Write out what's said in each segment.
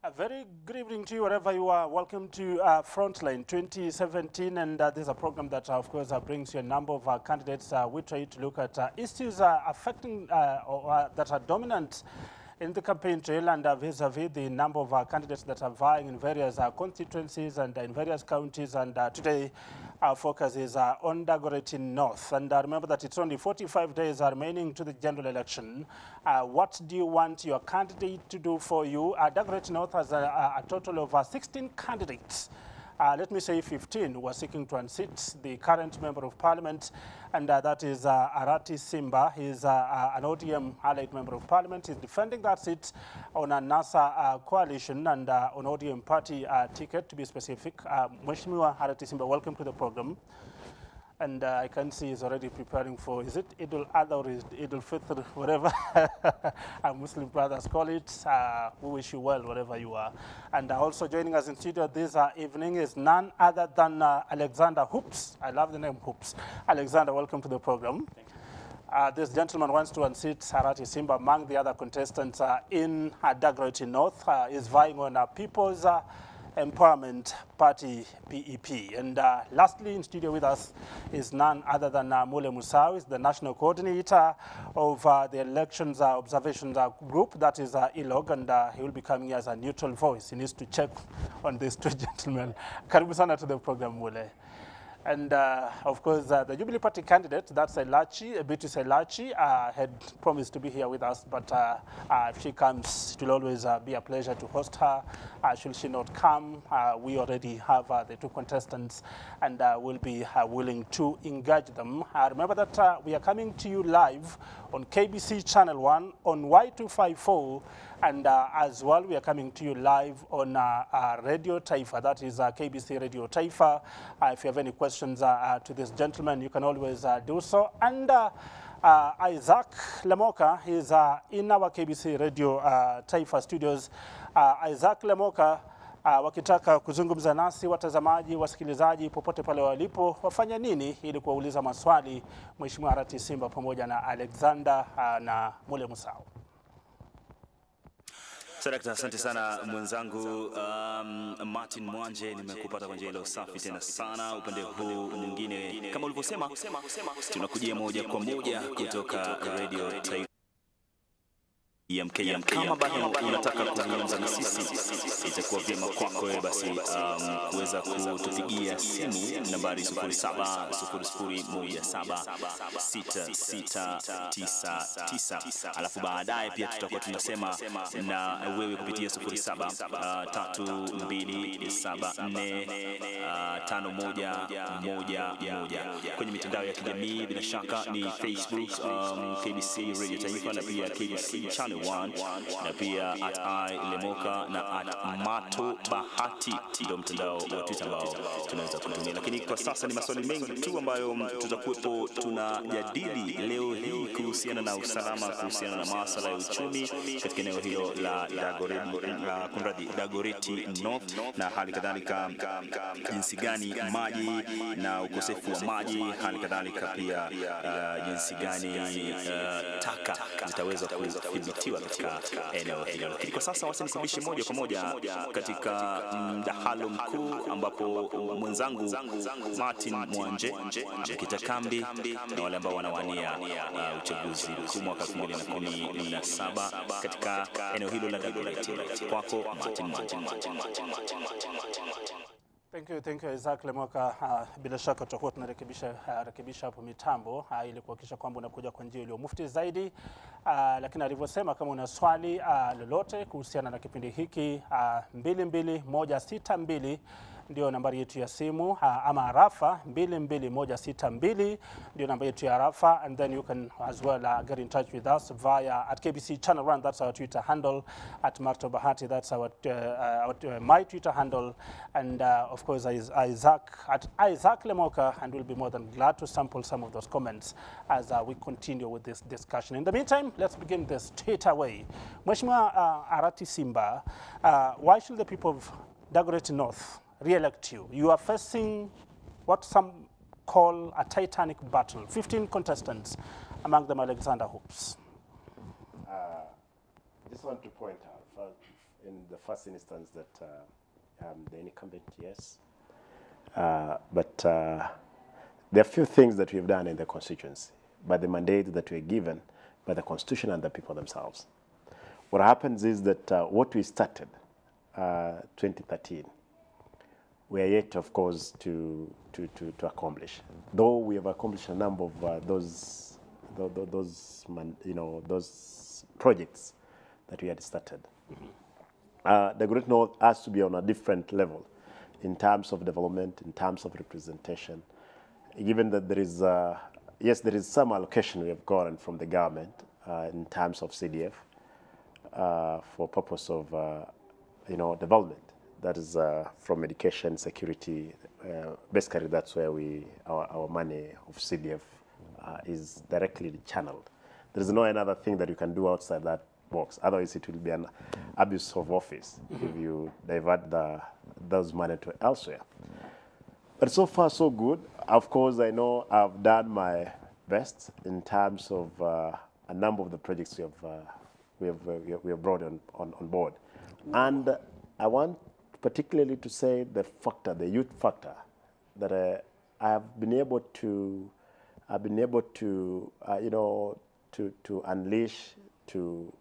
A very good evening to you wherever you are. Welcome to Frontline 2017, and this is a program that, of course, brings you a number of candidates. We try to look at issues affecting that are dominant in the campaign trail and vis-a-vis the number of candidates that are vying in various constituencies and in various counties. And today, our focus is on Dagoretti North. And remember that it's only 45 days remaining to the general election. What do you want your candidate to do for you? Dagoretti North has a total of 16 candidates. Let me say 15 who are seeking to unseat the current Member of Parliament, and that is Arati Simba. He's an ODM allied Member of Parliament. He's defending that seat on a NASA coalition and on ODM party ticket, to be specific. Mheshimiwa Arati Simba, welcome to the program. And I can see he's already preparing for, is it Idul Adha or Idul Fitr, whatever our Muslim brothers call it. We wish you well wherever you are. And also joining us in studio this evening is none other than Alexander Hoops. I love the name Hoops. Alexander, welcome to the program. Thank you. This gentleman wants to unseat Arati Simba among the other contestants in Dagoretti North. Is vying on People's Empowerment Party, PEP. And lastly, in studio with us is none other than Mule Musau, is the national coordinator of the elections observations group, that is ILOG, and he will be coming as a neutral voice. He needs to check on these two gentlemen. Karibu sana to the program, Mule. And of course, the Jubilee Party candidate, that's Beatrice Elachi, had promised to be here with us, but if she comes, it will always be a pleasure to host her. Should she not come, we already have the two contestants, and we'll be willing to engage them. Remember that we are coming to you live on KBC Channel 1, on Y254, and as well, we are coming to you live on Radio Taifa, that is KBC Radio Taifa. If you have any questions to this gentleman, you can always do so. And Isaac Lemoka is in our KBC Radio Taifa studios. Isaac Lemoka, wakitaka kuzungumza nasi watazamaji, wasikilizaji popote pale walipo, wafanya nini ili kuwauliza maswali Mheshimiwa Arati Simba pamoja na Alexander na Mule Musau. Sarakta, asante sana mwenzangu Martin Mwanje, nimekupata kwa njia ile safi tena sana. Upande huu mwingine kama ulivyosema, tunakujia moja kwa moja kutoka Radio Taifa. Kama bado unataka kuzungumza na sisi, itakuwa vyema kwako basi kuweza kutupigia simu nambari 0700176699, alafu baadaye pia tutakuwa tunasema na wewe kupitia 0732745111. Kwenye mitandao ya kijamii bila shaka ni Facebook, KBC Radio Taifa, na pia KBC Channel 1, na pia @ilemoka na @mato bahati, ndio mtandao wa Twitter ambao tunaweza kutumia. Lakini kwa sasa ni maswali mengi tu ambayo tutakuwepo tunajadili leo hii kuhusiana na usalama, kuhusiana na masuala ya uchumi katika eneo hilo la Dagoretti North, na hali kadhalika jinsi gani maji na ukosefu wa maji, hali kadhalika pia jinsi gani taka zitaweza kudhibitiwa katika eneo hilo. Lakini kwa sasa wacha nisibishe moja kwa moja katika mdahalo mkuu ambapo mwenzangu Martin Mwanje akita kambi na wale ambao wanawania uchaguzi mkuu mwaka 2017 katika eneo hilo la Dagoretti. Kwako Martin Mwanje. Thank you Isaac Lemoka. Bila shaka tutakuwa tunarekebisha hapo mitambo ili kuhakikisha kwamba unakuja kwa njia iliyo mufti zaidi. Lakini alivyosema, kama una swali lolote kuhusiana na kipindi hiki, 22162 ndio nambari yetu ya simu, ama arafa 22162 ndio nambari yetu ya arafa, and then you can as well get in touch with us via @KBC Channel 1, that's our Twitter handle, @Marto Bahati, that's our my Twitter handle, and of course Isaac Lemoka, and we'll be more than glad to sample some of those comments as we continue with this discussion. In the meantime, let's begin this straight away. Mheshimiwa Arati Simba, why should the people of Dagoretti North re-elect you? You are facing what some call a titanic battle. 15 contestants, among them Alexander Hoops. Just want to point out, in the first instance that the incumbent, yes. But there are few things that we've done in the constituency by the mandate that we're given by the Constitution and the people themselves. What happens is that what we started 2013, we are yet, of course, to accomplish. Though we have accomplished a number of those projects that we had started. The Great North has to be on a different level in terms of development, in terms of representation. Given that there is, yes, there is some allocation we have gotten from the government in terms of CDF for purpose of, development. That is from education, security. Basically, that's where our money of CDF is directly channeled. There is no another thing that you can do outside that box. Otherwise, it will be an abuse of office if you divert those money to elsewhere. But so far, so good. Of course, I know I've done my best in terms of a number of the projects we have brought on board. And I want particularly to say the youth factor, that I have been able to, to unleash, to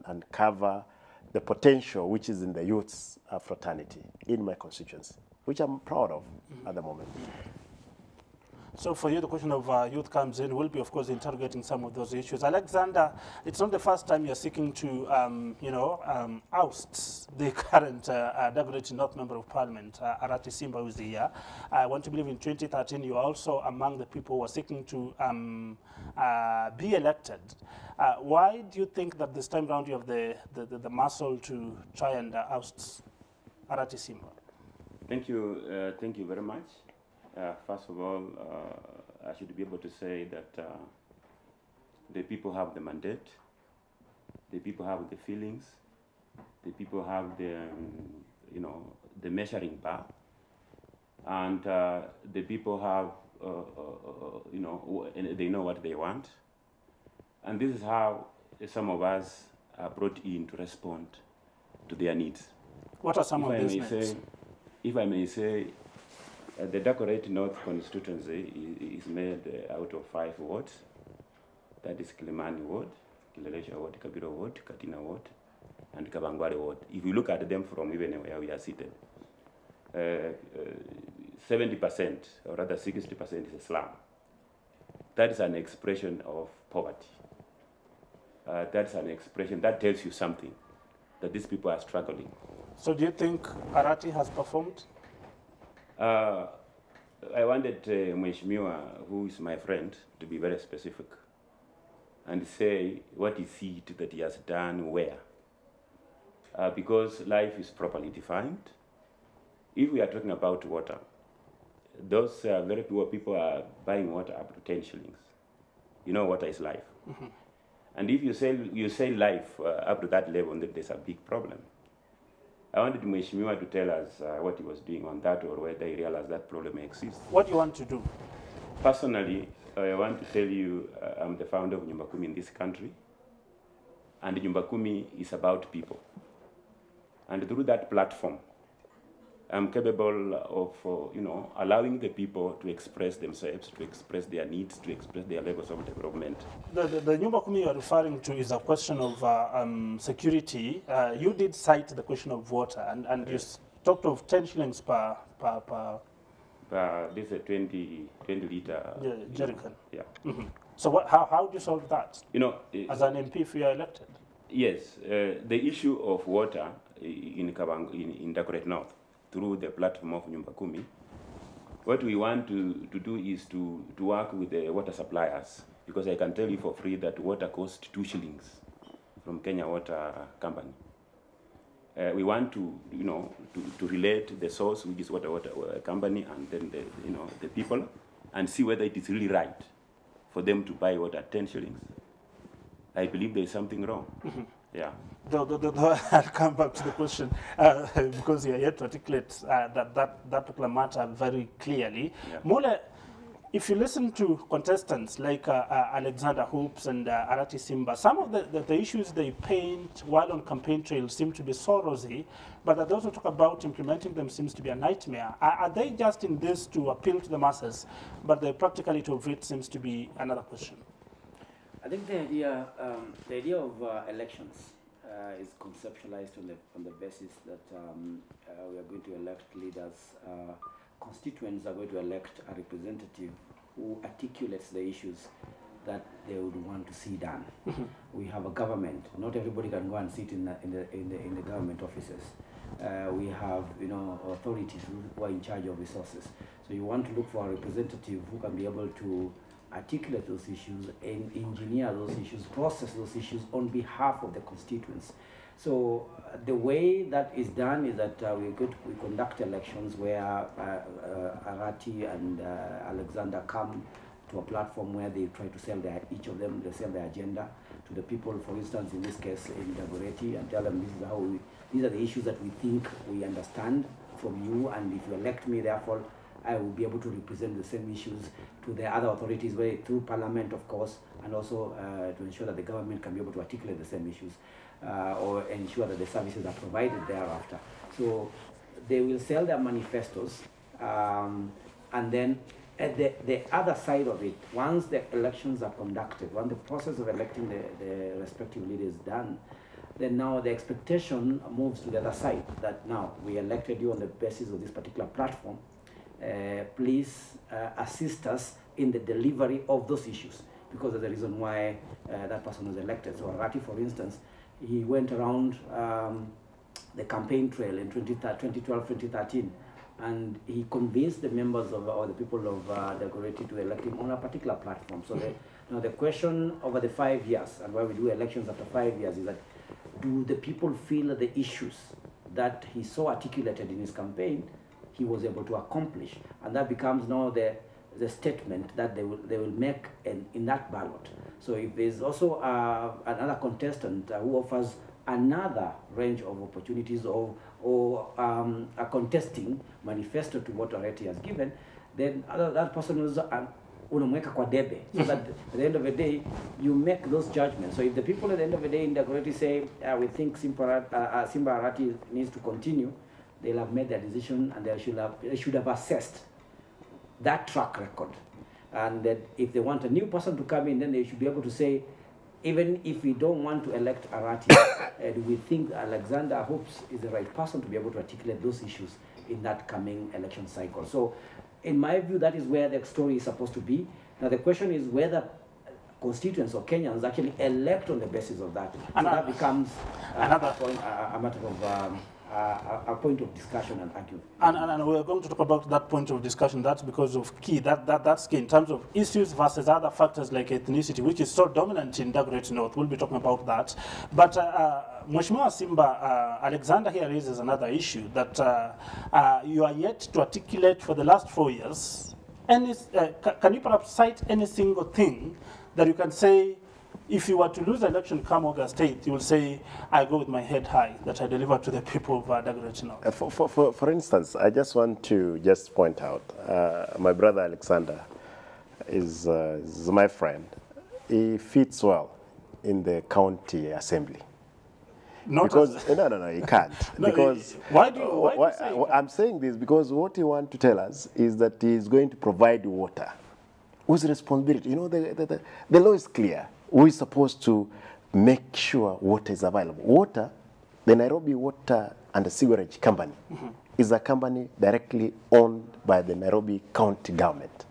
uncover the potential which is in the youth's fraternity in my constituency, which I'm proud of at the moment. So for you, the question of youth comes in. We'll be, of course, interrogating some of those issues. Alexander, it's not the first time you're seeking to, oust the current Dagoretti North Member of Parliament, Arati Simba, who's here. I want to believe in 2013 you are also among the people who are seeking to be elected. Why do you think that this time round you have the muscle to try and oust Arati Simba? Thank you very much. First of all, I should be able to say that the people have the mandate, the people have the feelings, the people have the, the measuring bar, and the people have, they know what they want. And this is how some of us are brought in to respond to their needs. What are some of these needs? If I may say, the Dagoretti North constituency is made out of 5 wards. That is Kilimani Ward, Kilelesha Ward, Kabiro Ward, Katina Ward, and Kabangware Ward. If you look at them from even where we are seated, 70%, or rather 60% is a slum. That is an expression of poverty. That's an expression that tells you something, that these people are struggling. So do you think Arati has performed? I wanted Mheshimiwa, who is my friend, to be very specific and say what is it that he has done where. Because life is properly defined. If we are talking about water, those very poor people are buying water up to 10 shillings. You know, water is life. Mm-hmm. And if you sell life up to that level, then there's a big problem. I wanted Mheshimiwa to tell us what he was doing on that, or whether he realized that problem exists. What do you want to do? Personally, I want to tell you I'm the founder of Nyumba Kumi in this country. And Nyumba Kumi is about people. And through that platform, I'm capable of, allowing the people to express themselves, to express their needs, to express their levels of development. The Nyumba Kumi you're referring to is a question of security. You did cite the question of water, and yes. You talked of 10 shillings per this is a 20 liter jerrycan. Yeah. Mm-hmm. So how do you solve that? As an MP, if you are elected. Yes, the issue of water in Dagoretti North, through the platform of Nyumba Kumi, what we want to do is to work with the water suppliers, because I can tell you for free that water costs 2 shillings from Kenya Water Company. We want to relate the source, which is water company, and then the people, and see whether it is really right for them to buy water at 10 shillings. I believe there is something wrong. Mm-hmm. Yeah. I'll come back to the question because you're yet to articulate that particular matter very clearly. Yeah. Mule, if you listen to contestants like Alexander Hoops and Arati Simba, some of the issues they paint while on campaign trail seem to be so rosy, but those who talk about implementing them seems to be a nightmare. Are they just in this to appeal to the masses, but the practicality of it seems to be another question? I think the idea of elections is conceptualized on the basis that we are going to elect leaders. Constituents are going to elect a representative who articulates the issues that they would want to see done. We have a government. Not everybody can go and sit in the government offices. We have authorities who are in charge of resources. So you want to look for a representative who can be able to articulate those issues and engineer those issues, process those issues on behalf of the constituents. So the way that is done is that we conduct elections where Arati and Alexander come to a platform where they try to sell each of them, they sell their agenda to the people, for instance, in this case in Dagoretti, and tell them this is how these are the issues that we think we understand from you, and if you elect me, therefore, I will be able to represent the same issues to the other authorities through Parliament, of course, and also to ensure that the government can be able to articulate the same issues or ensure that the services are provided thereafter. So they will sell their manifestos, and then at the other side of it, once the elections are conducted, once the process of electing the respective leaders is done, then now the expectation moves to the other side, that now we elected you on the basis of this particular platform. Please assist us in the delivery of those issues, because of the reason why that person was elected. So Arati, for instance, he went around the campaign trail in 2012, 2013, and he convinced the members of, or the people of Dagoretti to elect him on a particular platform. So now the question over the 5 years, and why we do elections after 5 years, is that do the people feel that the issues that he so articulated in his campaign he was able to accomplish? And that becomes now the statement that they will make in that ballot. So if there's also another contestant who offers another range of opportunities or a contesting manifesto to what Arati has given, then that person is unamweka kwa debe, so that at the end of the day you make those judgments. So if the people at the end of the day in Dagoretti say we think Simba Arati needs to continue, they'll have made their decision, and they should have assessed that track record. And that if they want a new person to come in, then they should be able to say, even if we don't want to elect Arati, do we think Alexander Hoops is the right person to be able to articulate those issues in that coming election cycle? So in my view, that is where the story is supposed to be. Now the question is whether constituents or Kenyans actually elect on the basis of that. So that becomes a matter of a point of discussion and argument. And we're going to talk about that point of discussion. That's because of that's key in terms of issues versus other factors like ethnicity, which is so dominant in Dagoretti North. We'll be talking about that. But Mheshimiwa Simba, Alexander here raises another issue that you are yet to articulate for the last 4 years. Can you perhaps cite any single thing that you can say, if you were to lose the election come August 8th, you will say, I go with my head high, that I deliver to the people of Dagoretti North? For instance, I just want to point out, my brother Alexander is my friend. He fits well in the county assembly. No, he can't. No, because why do you say that? I'm saying this because what he wants to tell us is that he is going to provide water. Whose responsibility? You know, the law is clear. Who is supposed to make sure water is available? Water, the Nairobi Water and Sewerage Company is a company directly owned by the Nairobi County government.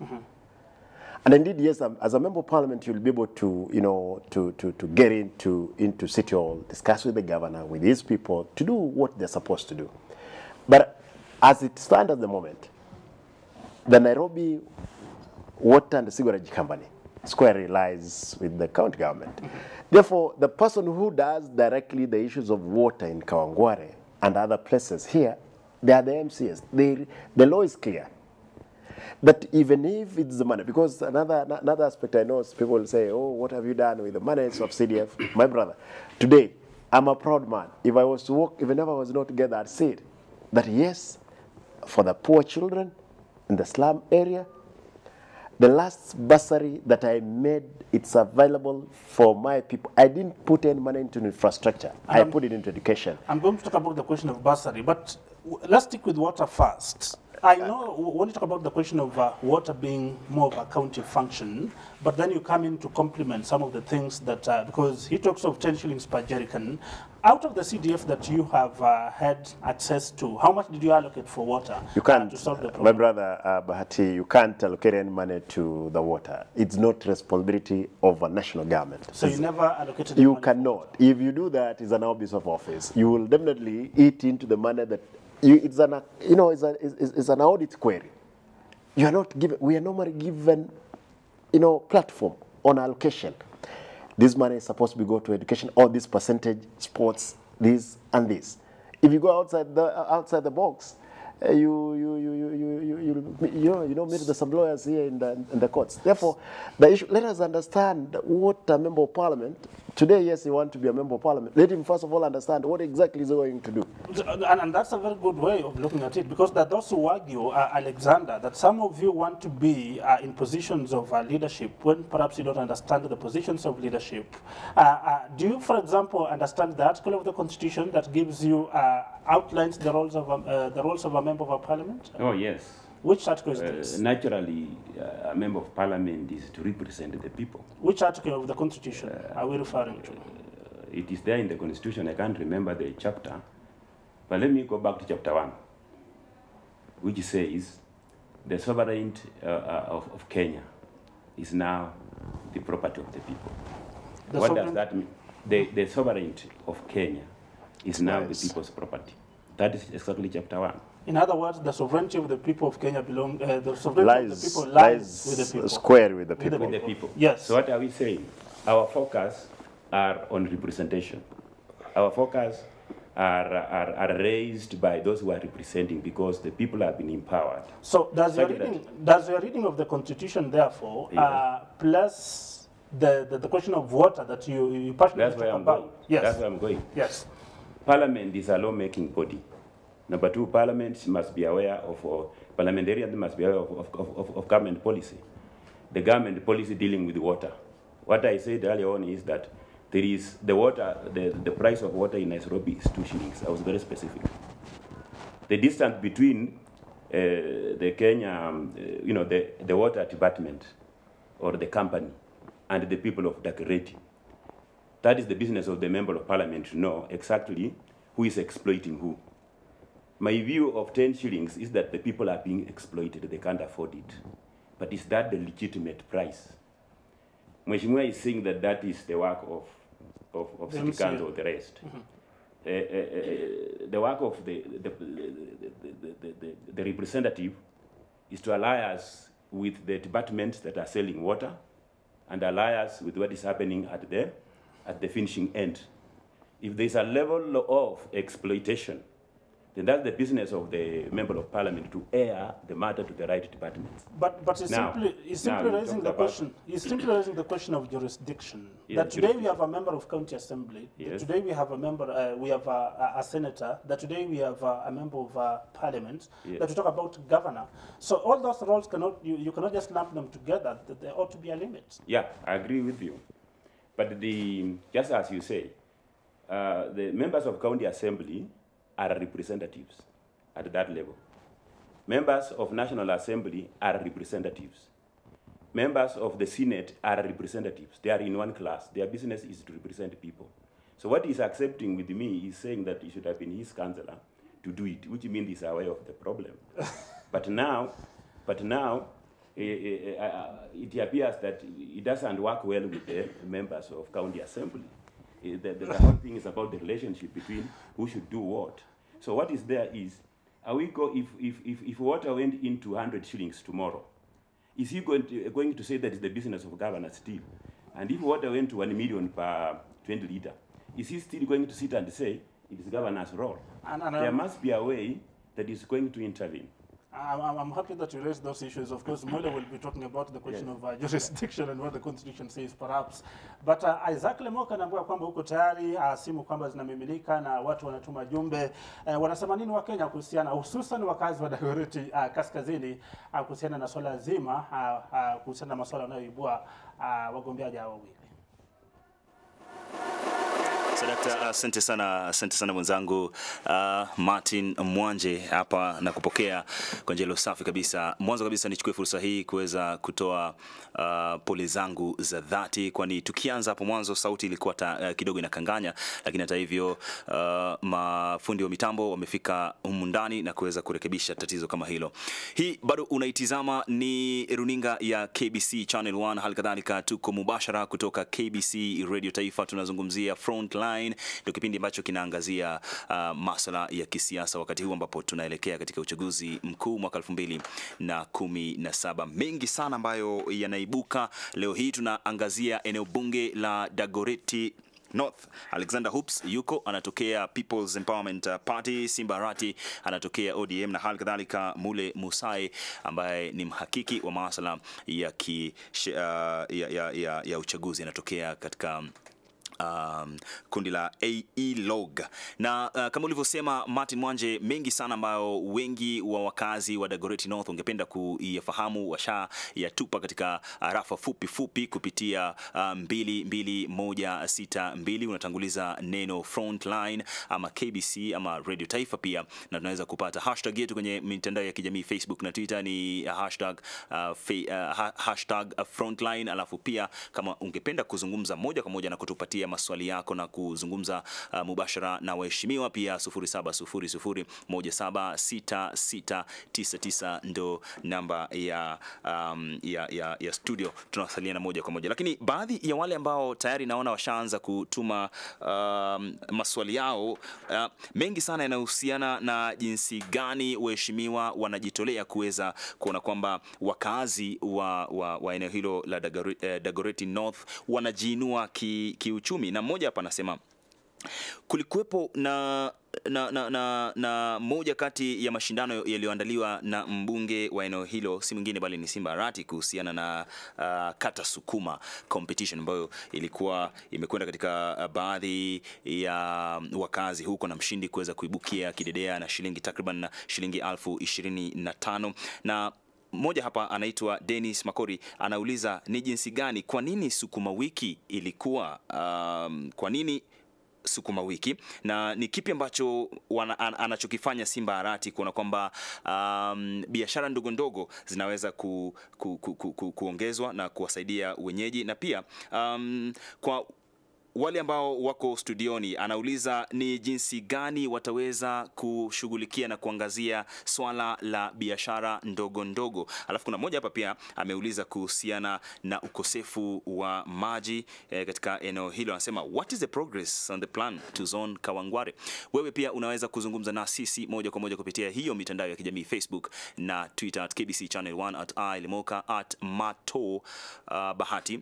And indeed, yes, as a member of parliament, you'll be able to, to get into City Hall, discuss with the governor, with his people, to do what they're supposed to do. But as it stands at the moment, the Nairobi Water and Sewerage Company squarely lies with the county government. Therefore, the person who does directly the issues of water in Kawangware and other places here, they are the MCS. The law is clear. That even if it's the money, because another aspect I know is people will say, oh, what have you done with the money of CDF? My brother, today, I'm a proud man. If I was to work, even if I was not together, I'd say that yes, for the poor children in the slum area, The last bursary that I made, it's available for my people. I didn't put any money into infrastructure. I put it into education. I'm going to talk about the question of bursary, but let's stick with water first. I know when you talk about the question of water being more of a county function, but then you come in to complement some of the things that, because he talks of 10 shillings per jerrycan, out of the CDF that you have had access to, how much did you allocate for water You can't, to solve the problem? my brother Bahati, you can't allocate any money to the water. It's not responsibility of a national government. So you never allocated the You money cannot. If you do that, it's an office of office. You will definitely eat into the money that it's an, you know, it's an audit query. You are not given. We are normally given, you know, platform on allocation. This money is supposed to be go to education, or this percentage, sports, this and this. If you go outside the box, you know, meet the some lawyers here in the courts. Therefore, the issue. Let us understand what a member of parliament. Today, yes, you want to be a member of parliament. Let him first of all understand what exactly he's going to do. And that's a very good way of looking at it, because there are those who argue, Alexander, that some of you want to be in positions of leadership when perhaps you don't understand the positions of leadership. Do you, for example, understand the article of the Constitution that gives you, outlines the roles of a member of a parliament? Oh, yes. Which article is this? Naturally, a member of parliament is to represent the people. Which article of the Constitution are we referring to? It is there in the Constitution. I can't remember the chapter. But let me go back to chapter 1, which says the sovereignty of Kenya is now the property of the people. What does that mean? The sovereignty of Kenya is now the people's property. That is exactly chapter 1. In other words, the sovereignty of the people of Kenya the sovereignty of the people lies with the people. Square with the people. With the people. Yes. So what are we saying? Our focus are on representation. Our focus are raised by those who are representing, because the people have been empowered. So does your reading of the Constitution, therefore, plus the question of water that you passionately talk about? Yes. That's where I'm going. Yes. Parliament is a lawmaking body. Number 2, parliament must be aware of, parliamentarians must be aware of government policy. The government policy dealing with water. What I said earlier on is that there is the water, the price of water in Nairobi is 2 shillings. I was very specific. The distance between the Kenya, you know, the water department or the company and the people of Dagoretti, that is the business of the member of parliament to know exactly who is exploiting who. My view of 10 shillings is that the people are being exploited, they can't afford it. But is that the legitimate price? Mheshimiwa is saying that that is the work of city council or the rest. The work of the representative is to ally us with the departments that are selling water and ally us with what is happening at the finishing end. If there's a level of exploitation, then that's the business of the member of parliament to air the matter to the right departments. But it's simply raising the question. It's simply raising the question of jurisdiction. Yeah, that today we have a member of county assembly. Yes. That today we have a member. We have a senator. That today we have a member of parliament. Yes. That we talk about governor. So all those roles cannot. You cannot just lump them together. There ought to be a limit. Yeah, I agree with you. But just as you say, the members of county assembly are representatives at that level. Members of National Assembly are representatives. Members of the Senate are representatives. They are in one class. Their business is to represent people. So what he's accepting with me is saying that he should have been his councillor to do it, which means he's aware of the problem. But now, it appears that it doesn't work well with the members of county assembly. The whole thing is about the relationship between who should do what. So what is there is, if water went into 100 shillings tomorrow, is he going to say that it's the business of governor still? And if water went to 1 million per 20 litre, is he still going to sit and say it is governor's role? There must be a way that is going to intervene. I'm happy that you raised those issues. Of course, Mole will be talking about the question of jurisdiction and what the constitution says, perhaps. But Isaac Lemoka anaambia kwamba huko tayari simu kwamba zinamiminika na watu wanatuma jumbe. Wanasema nini wa Kenya kuhusiana, hususan wakazi wa Dagoretti kaskazini, kuhusiana na swala zima, kuhusiana na masuala yanayoibua wagombeaji hao wawili. Sadakta, asante sana mwenzangu Martin Mwanje hapa na kupokea kwa njia safi kabisa. Mwanzo kabisa nichukue fursa hii kuweza kutoa pole zangu za dhati, kwani tukianza hapo mwanzo sauti ilikuwa kidogo inakanganya, lakini hata hivyo mafundi wa mitambo wamefika humu ndani na kuweza kurekebisha tatizo kama hilo. Hii bado unaitizama ni runinga ya KBC Channel 1, halikadhalika tuko mubashara kutoka KBC Radio Taifa. Tunazungumzia Frontline, ndio kipindi ambacho kinaangazia masuala ya kisiasa wakati huu ambapo tunaelekea katika uchaguzi mkuu mwaka 2017. Mengi sana ambayo yanaibuka leo hii. Tunaangazia eneo bunge la Dagoretti North. Alexander Hoops yuko anatokea People's Empowerment Party, Simba Arati anatokea ODM, na hali kadhalika Mule Musai ambaye ni mhakiki wa masuala ya uchaguzi anatokea katika kundi la AE-log. Na kama ulivyosema Martin Mwanje, mengi sana ambayo wengi wa wakazi wa Dagoretti North ungependa kuyafahamu washa yatupa katika rafa fupi kupitia 22162. Unatanguliza neno Frontline ama KBC ama Radio Taifa pia, na tunaweza kupata hashtag yetu kwenye mitandao ya kijamii Facebook na Twitter ni hashtag Frontline. Alafu pia kama ungependa kuzungumza moja kwa moja na kutupatia maswali yako na kuzungumza mubashara na waheshimiwa pia 0700176699 ndo namba ya studio, tunawasiliana moja kwa moja. Lakini baadhi ya wale ambao tayari naona washaanza kutuma maswali yao, mengi sana yanahusiana na jinsi gani waheshimiwa wanajitolea kuweza kuona kwamba wakazi wa eneo hilo la Dagoretti North wanajiinua kiuchumi. Na mmoja hapa anasema kulikuwepo na moja kati ya mashindano yaliyoandaliwa na mbunge wa eneo hilo, si mwingine bali ni Simba Arati, kuhusiana na kata sukuma competition ambayo ilikuwa imekwenda katika baadhi ya wakazi huko, na mshindi kuweza kuibukia kidedea na takriban shilingi 25,000. Na mmoja hapa anaitwa Dennis Makori anauliza ni jinsi gani, kwa nini sukuma wiki ilikuwa kwa nini sukuma wiki, na ni kipi ambacho anachokifanya Simba Arati kuona kwamba biashara ndogo ndogo zinaweza kuongezwa na kuwasaidia wenyeji. Na pia kwa wale ambao wako studioni anauliza ni jinsi gani wataweza kushughulikia na kuangazia swala la biashara ndogo ndogo. Alafu kuna mmoja hapa pia ameuliza kuhusiana na ukosefu wa maji katika eneo hilo. Anasema what is the progress on the plan to zone Kawangware? Wewe pia unaweza kuzungumza na sisi moja kwa moja kupitia hiyo mitandao ya kijamii Facebook na Twitter @KBC Channel 1, @ilemoka, @mato bahati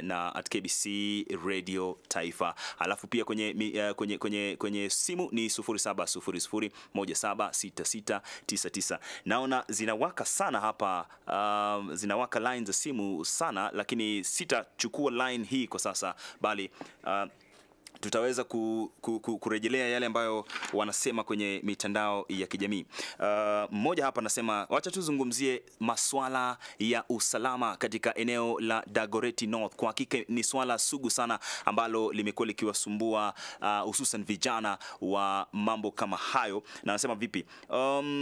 na @KBC Radio Taifa. Alafu pia kwenye simu ni 0700176699. Naona zinawaka sana hapa, zinawaka line za simu sana, lakini sitachukua line hii kwa sasa, bali tutaweza kurejelea yale ambayo wanasema kwenye mitandao ya kijamii. Mmoja hapa anasema wacha tuzungumzie maswala ya usalama katika eneo la Dagoretti North. Kwa hakika ni swala sugu sana ambalo limekuwa likiwasumbua hususan vijana wa mambo kama hayo. Na anasema vipi,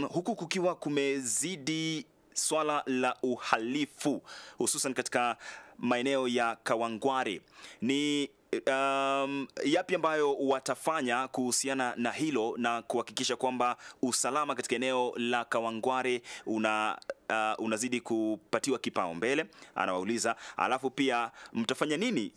huku kukiwa kumezidi swala la uhalifu hususan katika maeneo ya Kawangware, ni yapi ambayo watafanya kuhusiana na hilo na kuhakikisha kwamba usalama katika eneo la Kawangware unazidi kupatiwa kipaumbele, anawauliza. Alafu pia mtafanya nini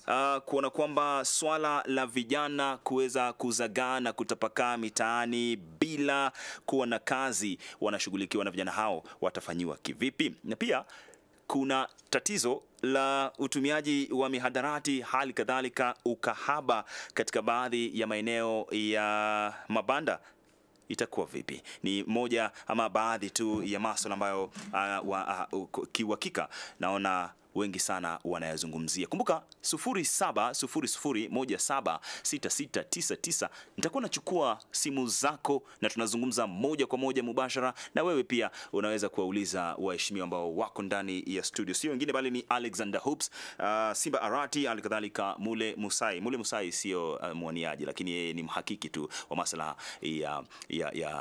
kuona kwamba swala la vijana kuweza kuzagaa na kutapakaa mitaani bila kuwa na kazi wanashughulikiwa na vijana hao watafanyiwa kivipi? Na pia kuna tatizo la utumiaji wa mihadarati, hali kadhalika ukahaba katika baadhi ya maeneo ya mabanda itakuwa vipi? Ni moja ama baadhi tu ya masuala ambayo kiuhakika naona wengi sana wanayazungumzia. Kumbuka 0700176699. Nitakuwa nachukua simu zako na tunazungumza moja kwa moja mubashara, na wewe pia unaweza kuwauliza waheshimiwa ambao wako ndani ya studio. Sio wengine bali ni Alexander Hoops, Simba Arati, alikadhalika Mule Musai. Mule Musai sio mwaniaji, lakini yeye ni mhakiki tu wa masuala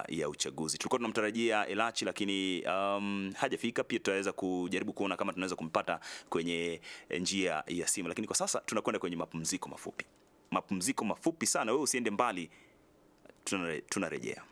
ya uchaguzi. Tulikuwa tunamtarajia Elachi, lakini hajafika. Pia tutaweza kujaribu kuona kama tunaweza kumpata kwenye njia ya simu, lakini kwa sasa tunakwenda kwenye mapumziko mafupi. Mapumziko mafupi sana, wewe usiende mbali, tunarejea.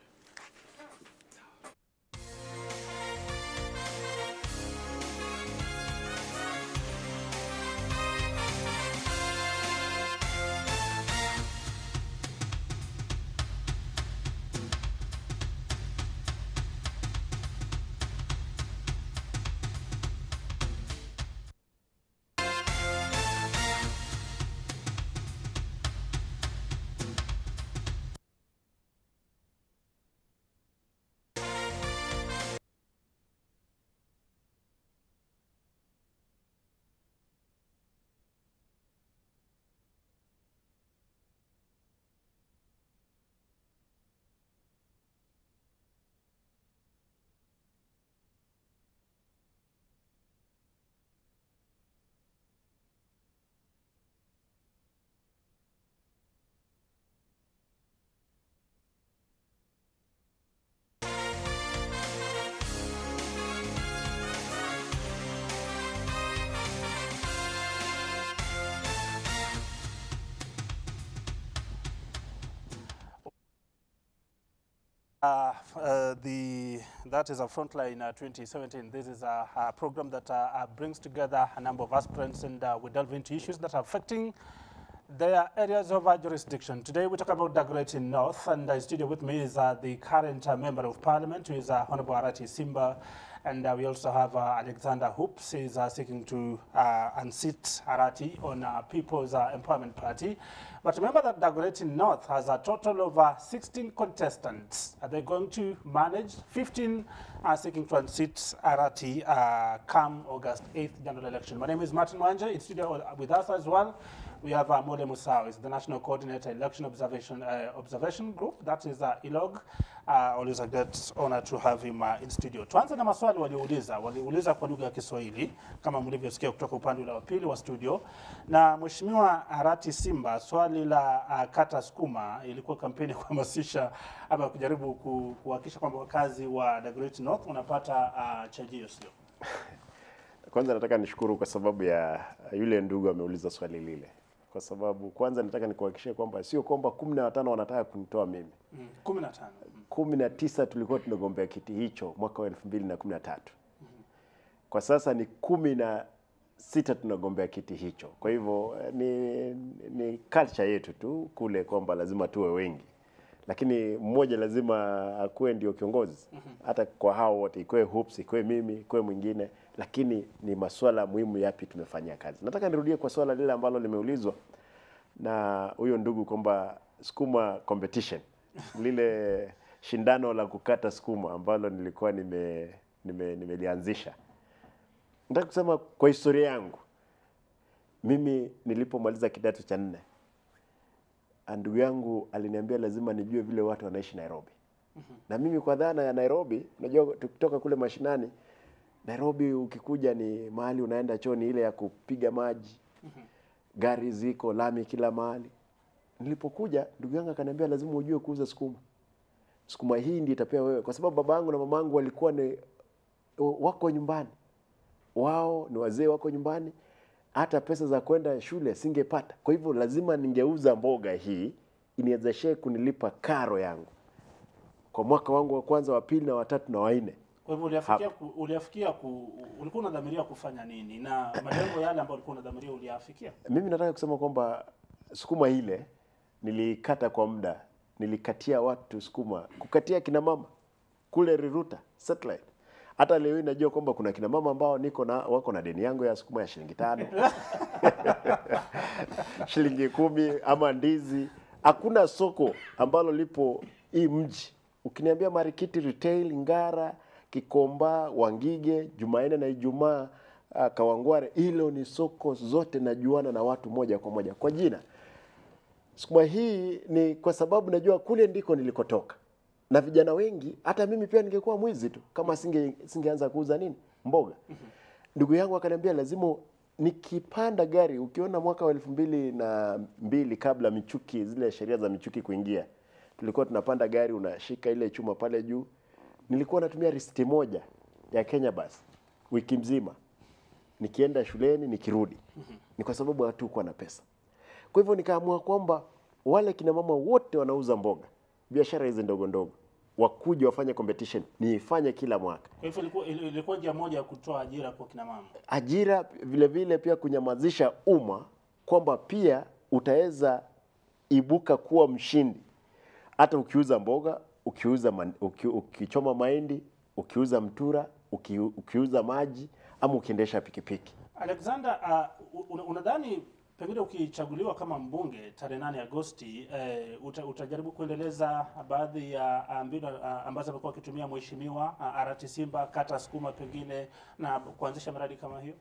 That is a Frontline 2017. This is a program that brings together a number of aspirants, and we delve into issues that are affecting their areas of jurisdiction. Today we talk about Dagoretti North, and in studio with me is the current Member of Parliament, who is Honorable Arati Simba, and we also have Alexander Hoops. He is seeking to unseat Arati on People's Empowerment Party. But remember that Dagoretti North has a total of 16 contestants. Are they going to manage? 15 are seeking to unseat Arati come August 8th general election. My name is Martin Wanja. In studio with us as well, we have Mule Musau, is the National Coordinator Election Observation Group. That is ILOG. Always a great honor to have him in studio. Tuanze na maswali waliuliza kwa lugha ya Kiswahili kama mlivyosikia kutoka upande wa pili wa studio. Na Mheshimiwa Arati Simba, swali la kata Sukuma ilikuwa kampeni kuhamasisha ama kujaribu kuhakikisha kwamba wakazi wa Dagoretti North unapata chajio, sio? Kwanza nataka nishukuru kwa sababu ya yule ndugu ameuliza swali lile. Kwa sababu kwanza nataka nikuhakikishie kwamba sio kwamba 15 wanataka kunitoa mimi. 15. 19 tulikuwa tunagombea kiti hicho mwaka wa 2013. Kwa sasa ni 16 tunagombea kiti hicho. Kwa hivyo ni culture yetu tu kule kwamba lazima tuwe wengi. Lakini mmoja lazima akuwe ndio kiongozi. Hata kwa hao wote, ikuwe Hoops, ikuwe mimi, ikuwe mwingine, lakini ni masuala muhimu yapi tumefanyia kazi. Nataka nirudie kwa swala lile ambalo limeulizwa na huyo ndugu kwamba sukuma competition. Lile shindano la kukata sukuma ambalo nilikuwa nimelianzisha. Nataka kusema kwa historia yangu, mimi nilipomaliza kidato cha 4, ndugu yangu aliniambia lazima nijue vile watu wanaishi Nairobi. Na mimi kwa dhana ya Nairobi, unajua tukitoka kule mashinani, Nairobi ukikuja ni mahali unaenda chooni ile ya kupiga maji. Gari ziko, lami kila mahali. Nilipokuja ndugu yangu akaniambia lazima ujue kuuza sukuma. Sukuma hii ndiyo itapea wewe, kwa sababu babangu na mamangu walikuwa wako nyumbani. Wao ni wazee wako nyumbani. Hata pesa za kwenda shule singepata. Kwa hivyo lazima ningeuza mboga hii iniwezeshe kunilipa karo yangu kwa mwaka wangu wa kwanza, wa pili na wa tatu na wa 4. Kwa hivyo ulikuwa unadhamiria kufanya nini, na malengo yale ambayo ulikuwa unadhamiria uliyafikia? Mimi nataka kusema kwamba sukuma ile nilikata kwa muda, nilikatia watu sukuma, kukatia kina mama kule Riruta satellite. Hata leo najua kwamba kuna kina mama ambao wako na deni yangu ya sukuma ya shilingi 5. shilingi 10 ama ndizi. Hakuna soko ambalo lipo hii mji Ukiniambia Marikiti retail, Ngara, Kikomba, Wangige, Jumanne na Ijumaa, Kawangware, hilo ni soko zote najuana na watu moja kwa moja kwa jina. Sukuma hii ni kwa sababu najua kule ndiko nilikotoka. Na vijana wengi, hata mimi pia ningekuwa mwizi tu kama singeanza kuuza nini? Mboga. Ndugu yangu akaniambia lazima nikipanda gari, ukiona mwaka wa 2002 kabla michuki, zile sheria za michuki kuingia, tulikuwa tunapanda gari, unashika ile chuma pale juu. Nilikuwa natumia risiti moja ya Kenya Bus wiki mzima, nikienda shuleni nikirudi. Ni kwa sababu hatukuwa na pesa. Kwa hivyo nikaamua kwamba wale kina mama wote wanauza mboga, biashara hizi ndogo ndogo, wakuje wafanye competition, niifanye kila mwaka. Kwa hivyo ilikuwa njia moja ya kutoa ajira kwa kina mama. Ajira vile vile pia kunyamazisha umma kwamba pia utaweza ibuka kuwa mshindi. Hata ukiuza mboga, ukichoma mahindi, ukiuza mtura, ukiuza maji, ama ukiendesha pikipiki. Alexander, unadhani pengine ukichaguliwa kama mbunge tarehe 8 Agosti, utajaribu kuendeleza baadhi ya mbinu ambazo amekuwa akitumia mheshimiwa Arati Simba, kata Sukuma pengine, na kuanzisha miradi kama hiyo?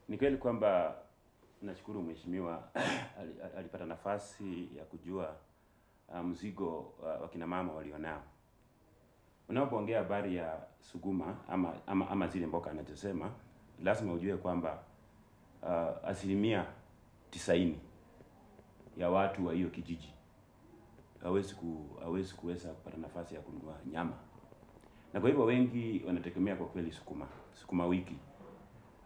Ni kweli kwamba nashukuru mheshimiwa alipata nafasi ya kujua mzigo wa kina mama walionao. Unapoongea habari ya Sukuma ama zile mboga anachosema, lazima ujue kwamba asilimia 90 ya watu wa hiyo kijiji hawezi kuweza kupata nafasi ya kununua nyama. Na kwa hivyo wengi wanategemea kwa kweli sukuma wiki.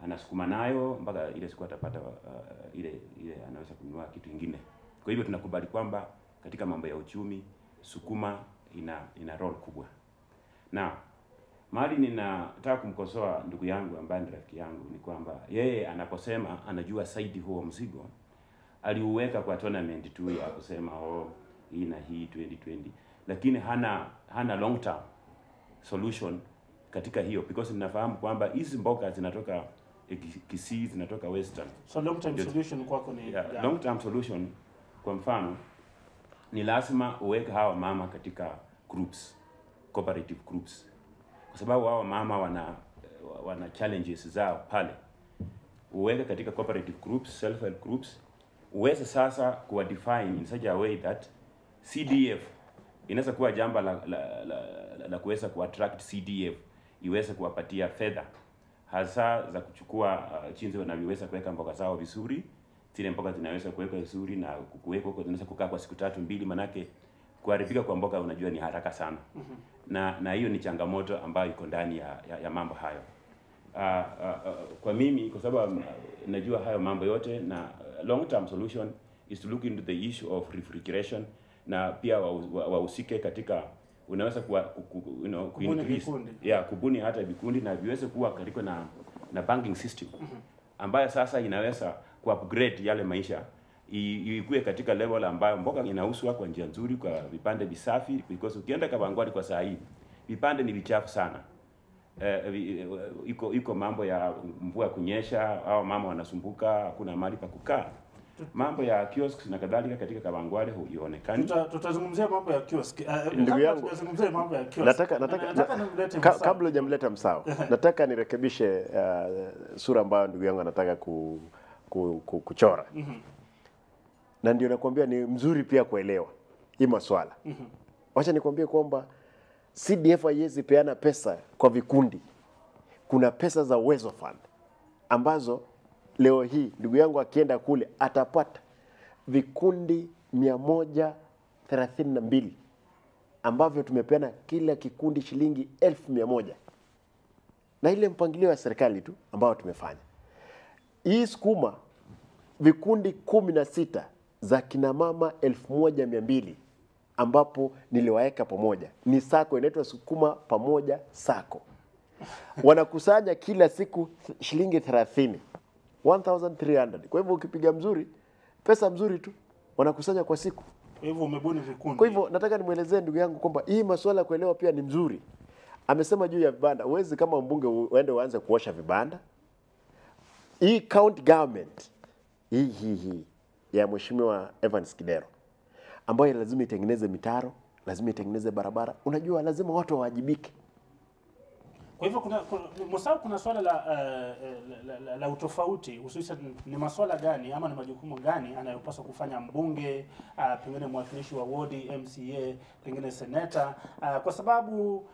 Anasukuma nayo mpaka ile siku atapata ile anaweza kununua kitu kingine. Kwa hivyo tunakubali kwamba katika mambo ya uchumi sukuma ina role kubwa. Na mahali ninataka kumkosoa ndugu yangu ambaye ni rafiki yangu ni kwamba yeye anaposema anajua saidi huo mzigo, aliuweka kwa tournament tu ya kusema hii na hii 2020, lakini hana long term solution katika hiyo, because ninafahamu kwamba hizi mboga zinatoka Kisii, zinatoka Western. So long term solution kwako ni long term solution, kwa mfano ni lazima uweke hawa mama katika groups, cooperative groups, kwa sababu hawa mama wana challenges zao pale. Uweke katika cooperative groups, self help groups, uweze sasa kuwa define in such a way that CDF inaweza kuwa jambo la kuweza kuattract CDF, iweze kuwapatia fedha hasa za kuchukua chinzi wanavyoweza kuweka mboga zao vizuri. Zile mboga zinaweza kuwekwa vizuri na kuwekwa huko, zinaweza kukaa kwa siku 3-2, manake kuharibika kwa mboga unajua ni haraka sana. Na hiyo ni changamoto ambayo iko ndani ya mambo hayo. Kwa mimi, kwa sababu najua hayo mambo yote, na long term solution is to look into the issue of refrigeration, na pia wahusike katika, unaweza kubuni hata vikundi na viweze kuwa katika na banking system ambayo sasa inaweza ku-upgrade yale maisha, ikue katika level ambayo mboga inauzwa kwa njia nzuri, kwa vipande visafi, because ukienda Kawangware kwa saa hii vipande ni vichafu sana. Iko mambo ya mvua kunyesha, au mama wanasumbuka, hakuna mahali pa kukaa. Mambo ya kiosks na kadhalika katika Kawangware huonekani. Tutazungumzia mambo ya kiosk. Ndugu yangu, tutazungumzia mambo ya kiosk. Nataka kabla hujamleta Msao, nataka nirekebishe sura ambayo ndugu yangu anataka kuchora. Na ndio nakwambia ni mzuri pia kuelewa hii maswala. Wacha nikwambie kwamba CDF haiwezi peana pesa kwa vikundi. Kuna pesa za Uwezo Fund ambazo leo hii ndugu yangu akienda kule atapata vikundi 132 ambavyo tumepeana kila kikundi shilingi 1,100. Na ile mpangilio wa serikali tu ambao tumefanya. Hii Sukuma vikundi 16 za kina mama 1,200 ambapo niliwaeka pamoja. Ni sako inaitwa Sukuma Pamoja Sako. Wanakusanya kila siku shilingi 30. 1,300. Kwa hivyo ukipiga mzuri, pesa mzuri tu wanakusanya kwa siku. Kwa hivyo umebuni vikundi. Kwa hivyo nataka nimuelezee ndugu yangu kwamba hii masuala ya kuelewa pia ni mzuri. Amesema juu ya vibanda, uwezi kama mbunge uende uanze kuosha vibanda. Hii county government hii ya Mheshimiwa Evans Kidero, ambayo lazima itengeneze mitaro, lazima itengeneze barabara. Unajua lazima watu wawajibike. Kwa hivyo kuna swala la utofauti, hususan ni masuala gani ama ni majukumu gani anayopaswa kufanya mbunge, pengine mwakilishi wa wodi, MCA, pengine seneta, kwa sababu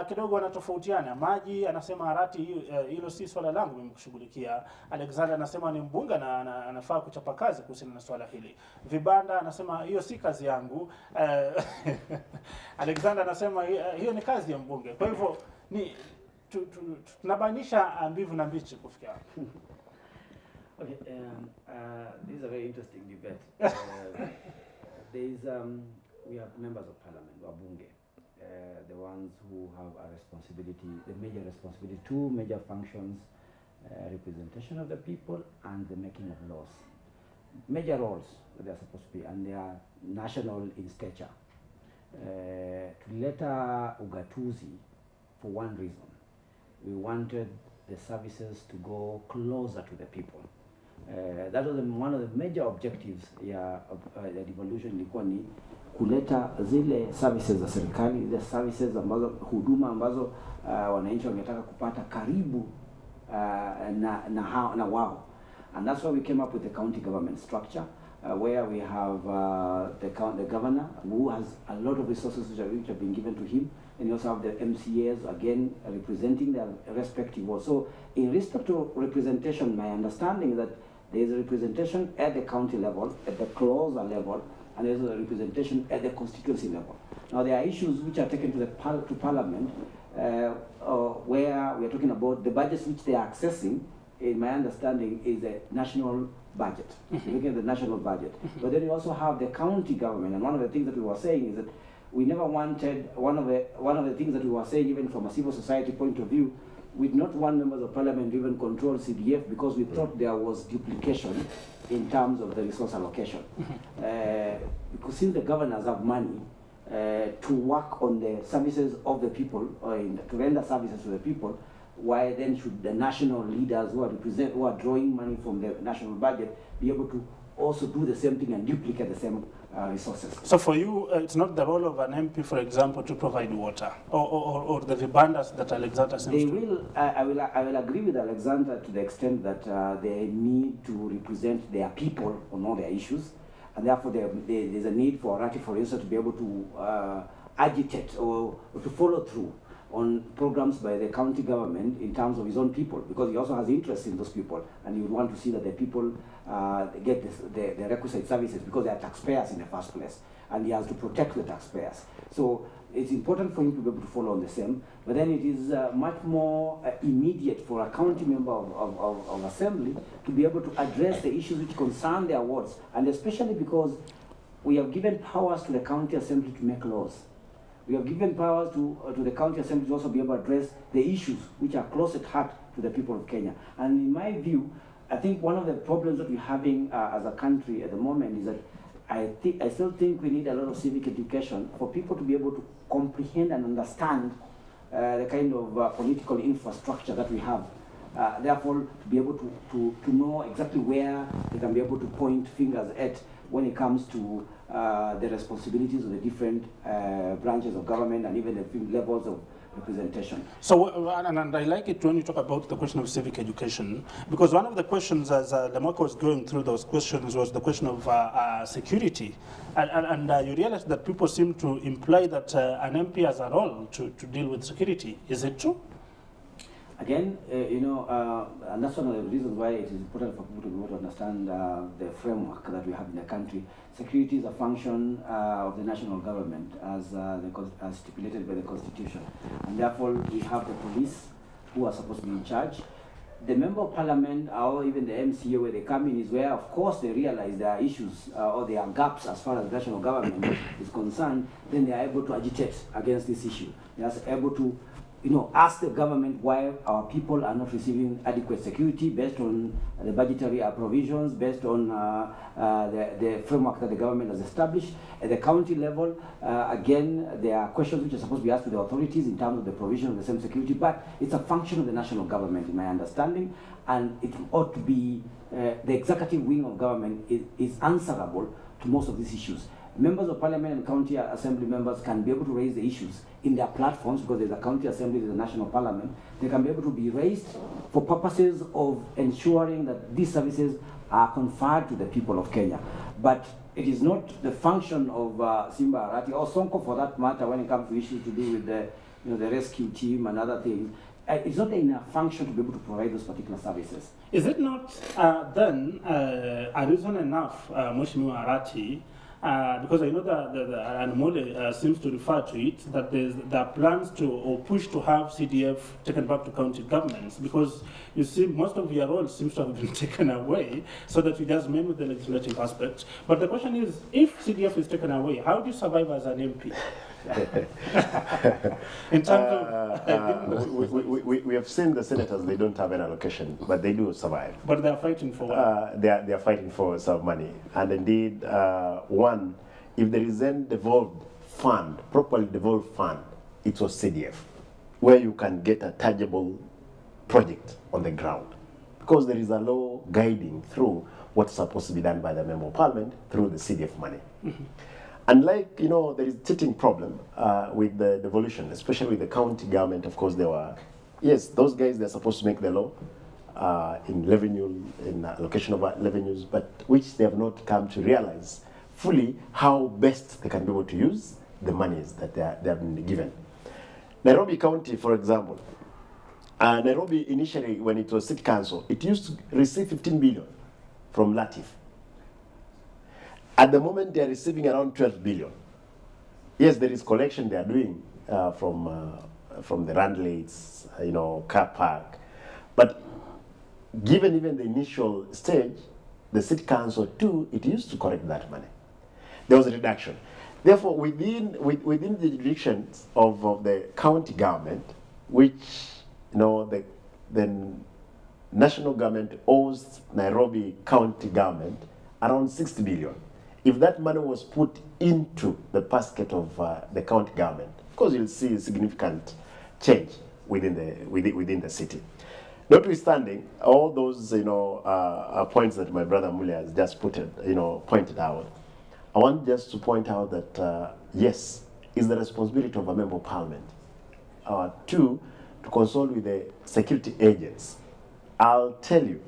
kidogo wanatofautiana. Maji anasema Arati hilo si swala langu mimi kushughulikia. Alexander anasema ni mbunge na anafaa kuchapa kazi kuhusiana na swala hili. Vibanda anasema hiyo si kazi yangu. Alexander anasema hiyo ni kazi ya mbunge. Kwa hivyo ni tunabainisha mbivu na mbichi kufikia hapo. Okay, this is a very interesting debate. We have members of parliament, wabunge, the ones who have a responsibility, the major responsibility, two major functions, representation of the people and the making of laws. Major roles that they are supposed to be, and they are national in stature. Tulileta ugatuzi for one reason. We wanted the services to go closer to the people. That was one of the major objectives ya devolution, ilikuwa ni kuleta zile services za serikali, zile services ambazo, huduma ambazo wananchi wangetaka kupata karibu na wao. And that's why we came up with the county government structure, where we have the governor, who has a lot of resources which have been given to him, and you also have the MCAs, again, representing their respective wards. So in respect to representation, my understanding is that there is a representation at the county level, at the closer level, and there is a representation at the constituency level. Now there are issues which are taken to Parliament, where we are talking about the budgets which they are accessing. In my understanding, is the national budget. Looking at the national budget. But then you also have the county government, and one of the things that we were saying is that we never wanted, one of the things that we were saying, even from a civil society point of view, we did not want members of parliament to even control CDF, because we thought there was duplication in terms of the resource allocation. Because since the governors have money to work on the services of the people, or to render services to the people, why then should the national leaders who are drawing money from the national budget be able to also do the same thing and duplicate the same resources? So for you, it's not the role of an MP, for example, to provide water, or the vibandas that Alexander seems they to... will. I will agree with Alexander to the extent that they need to represent their people on all their issues, and therefore there's a need for Arati, for instance, to be able to agitate or to follow through on programs by the county government in terms of his own people, because he also has interest in those people, and he would want to see that the people get the requisite services, because they are taxpayers in the first place, and he has to protect the taxpayers. So it's important for him to be able to follow on the same, but then it is much more immediate for a county member of assembly to be able to address the issues which concern their wards, and especially because we have given powers to the county assembly to make laws. We have given powers to the county assembly to also be able to address the issues which are close at heart to the people of Kenya. And in my view, I think one of the problems that we're having as a country at the moment is that I still think we need a lot of civic education for people to be able to comprehend and understand the kind of political infrastructure that we have. Therefore, to be able to know exactly where they can be able to point fingers at when it comes to the responsibilities of the different branches of government and even the levels of representation. So, and I like it when you talk about the question of civic education, because one of the questions as Lemaka was going through those questions was the question of security. And you realize that people seem to imply that an MP has a role to deal with security. Is it true? Again, and that's one of the reasons why it is important for people to be able to understand the framework that we have in the country. Security is a function of the national government as stipulated by the Constitution. And therefore, we have the police who are supposed to be in charge. The member of parliament or even the MCA, where they come in, is where, of course, they realize there are issues or there are gaps as far as the national government is concerned. Then they are able to agitate against this issue. They are able to ask the government why our people are not receiving adequate security based on the budgetary provisions, based on the framework that the government has established. At the county level, again, there are questions which are supposed to be asked to the authorities in terms of the provision of the same security, but it's a function of the national government, in my understanding, and it ought to be the executive wing of government is answerable to most of these issues. Members of Parliament and County Assembly members can be able to raise the issues in their platforms, because there's a County Assembly, there's a National Parliament. They can be able to be raised for purposes of ensuring that these services are conferred to the people of Kenya. But it is not the function of Simba Arati or Sonko, for that matter, when it comes to issues to do with the, the rescue team and other things. It's not in a function to be able to provide those particular services. Is it not then a reason enough, Mheshimiwa Arati, because I know that Anmole seems to refer to it, that there are plans to or push to have CDF taken back to county governments, because you see most of your role seems to have been taken away, so that you just remain with the legislative aspect. But the question is, if CDF is taken away, how do you survive as an MP? In terms of we have seen the senators, they don't have an allocation, but they do survive. But they are fighting for what? They are fighting for some money. And indeed, one, if there is an devolved fund, properly devolved fund, it was CDF, where you can get a tangible project on the ground. Because there is a law guiding through what's supposed to be done by the Member of Parliament through the CDF money. Mm-hmm. Unlike, there is a cheating problem with the devolution, especially with the county government. Of course, yes, those guys, they're supposed to make the law in revenue, in allocation of revenues, but which they have not come to realize fully how best they can be able to use the monies that they have been given. Nairobi County, for example, Nairobi initially, when it was City Council, it used to receive 15 billion from Latif. At the moment, they are receiving around 12 billion. Yes, there is collection they are doing from the Randlates, car park. But given even the initial stage, the City Council too, it used to collect that money. There was a reduction. Therefore, within the jurisdictions of the county government, which the national government owes Nairobi county government around 60 billion. If that money was put into the basket of the county government, of course you'll see a significant change within the city. Notwithstanding all those points that my brother Mule has just pointed out, I want just to point out that yes, it's the responsibility of a Member of Parliament to consult with the security agents. I'll tell you,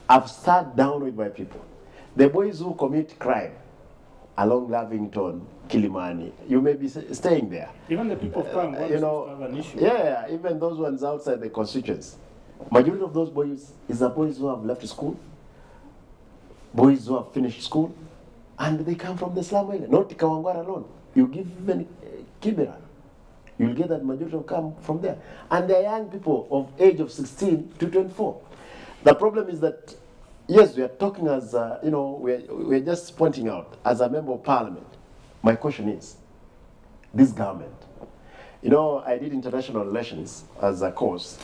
I've sat down with my people. The boys who commit crime along Lavington, Kilimani, you may be staying there. Even the people of Kang have an issue. Yeah, even those ones outside the constituents. Majority of those boys is the boys who have left school, boys who have finished school, and they come from the slum area, not Kawangwara alone. You give even Kibera, you'll get that majority will come from there. And they are young people of age of 16 to 24. The problem is that, yes, we are talking as, we're just pointing out, as a Member of Parliament, my question is, this government, I did international relations as a course,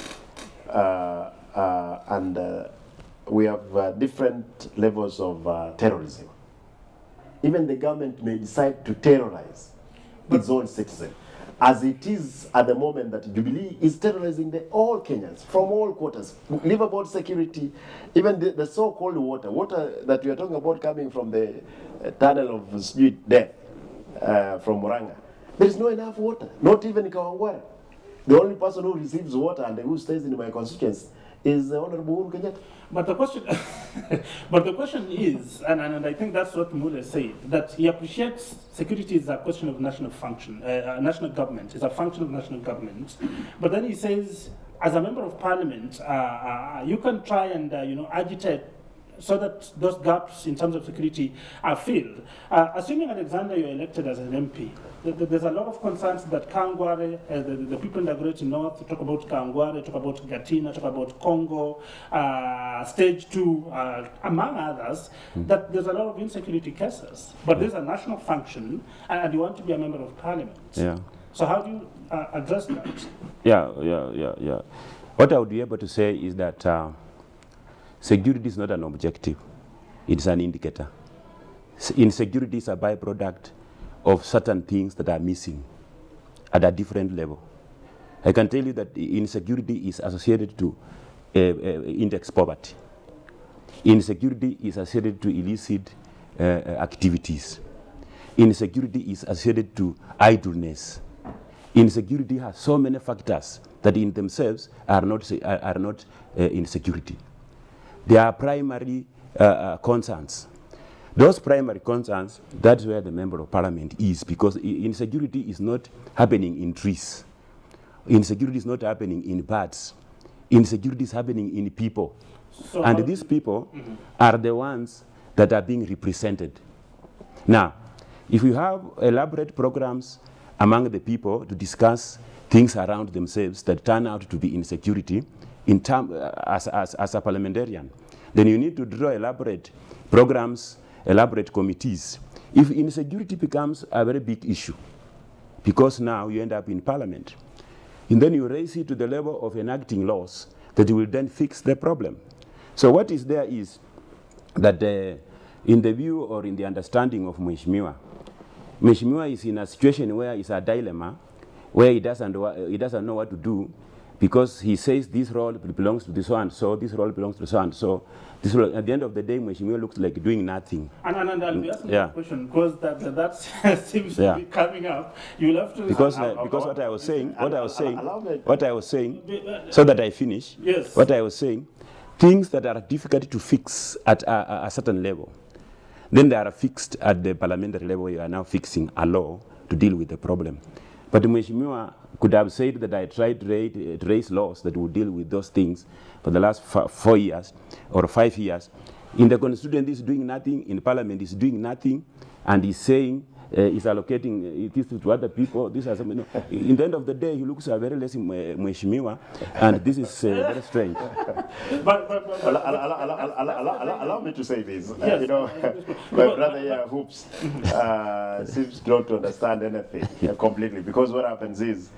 and we have different levels of terrorism. Even the government may decide to terrorize its own citizens, as it is at the moment that Jubilee is terrorizing all Kenyans from all quarters. Leave about security, even the so-called water that we are talking about coming from the tunnel of Sweet Death from Muranga. There is not enough water, not even in Kawangwara. The only person who receives water and who stays in my constituency is Honorable Uhuru Kenyatta. But the question is, and I think that's what Mule said, that he appreciates security is a question of national function, national government. It's a function of national government. But then he says, as a Member of Parliament, you can try and agitate so that those gaps in terms of security are filled. Assuming, Alexander, you're elected as an MP, there's a lot of concerns that Kangware, the people in the Dagoretti North, talk about Kangware, talk about Gatina, talk about Congo, Stage 2, among others, that there's a lot of insecurity cases. But there's a national function, and you want to be a Member of Parliament. Yeah. So how do you address that? Yeah. What I would be able to say is that security is not an objective, it's an indicator. Insecurity is a byproduct of certain things that are missing at a different level. I can tell you that insecurity is associated to index poverty. Insecurity is associated to illicit activities. Insecurity is associated to idleness. Insecurity has so many factors that in themselves are not insecurity. They are primary concerns. Those primary concerns, that's where the member of parliament is, because insecurity is not happening in trees. Insecurity is not happening in birds. Insecurity is happening in people. So and these people are the ones that are being represented. Now, if you have elaborate programs among the people to discuss things around themselves that turn out to be insecurity as a parliamentarian, then you need to draw elaborate programs, elaborate committees. If insecurity becomes a very big issue, because now you end up in parliament, and then you raise it to the level of enacting laws that will then fix the problem. So what is there is that in the view or in the understanding of Mheshimiwa is in a situation where it's a dilemma, where he doesn't know what to do, because he says this role belongs to this so and so, this role belongs to so and so. This role, at the end of the day, Mheshimiwa looks like doing nothing. And I'll be asking a question, because that seems to be coming up. You'll have to... Because what I was saying, so that I finish, yes. What I was saying, things that are difficult to fix at a certain level, then they are fixed at the parliamentary level. You are now fixing a law to deal with the problem. But Mheshimiwa could have said that I tried to raise laws that would deal with those things for the last 4 years or 5 years. In the constituency, is doing nothing. In parliament, is doing nothing, and he's saying he's allocating it to other people. This has, in the end of the day, he looks very less Mheshimiwa, and this is very strange. Allow me to say this. Yes. My brother here, Hoops, seems not to understand anything completely, because what happens is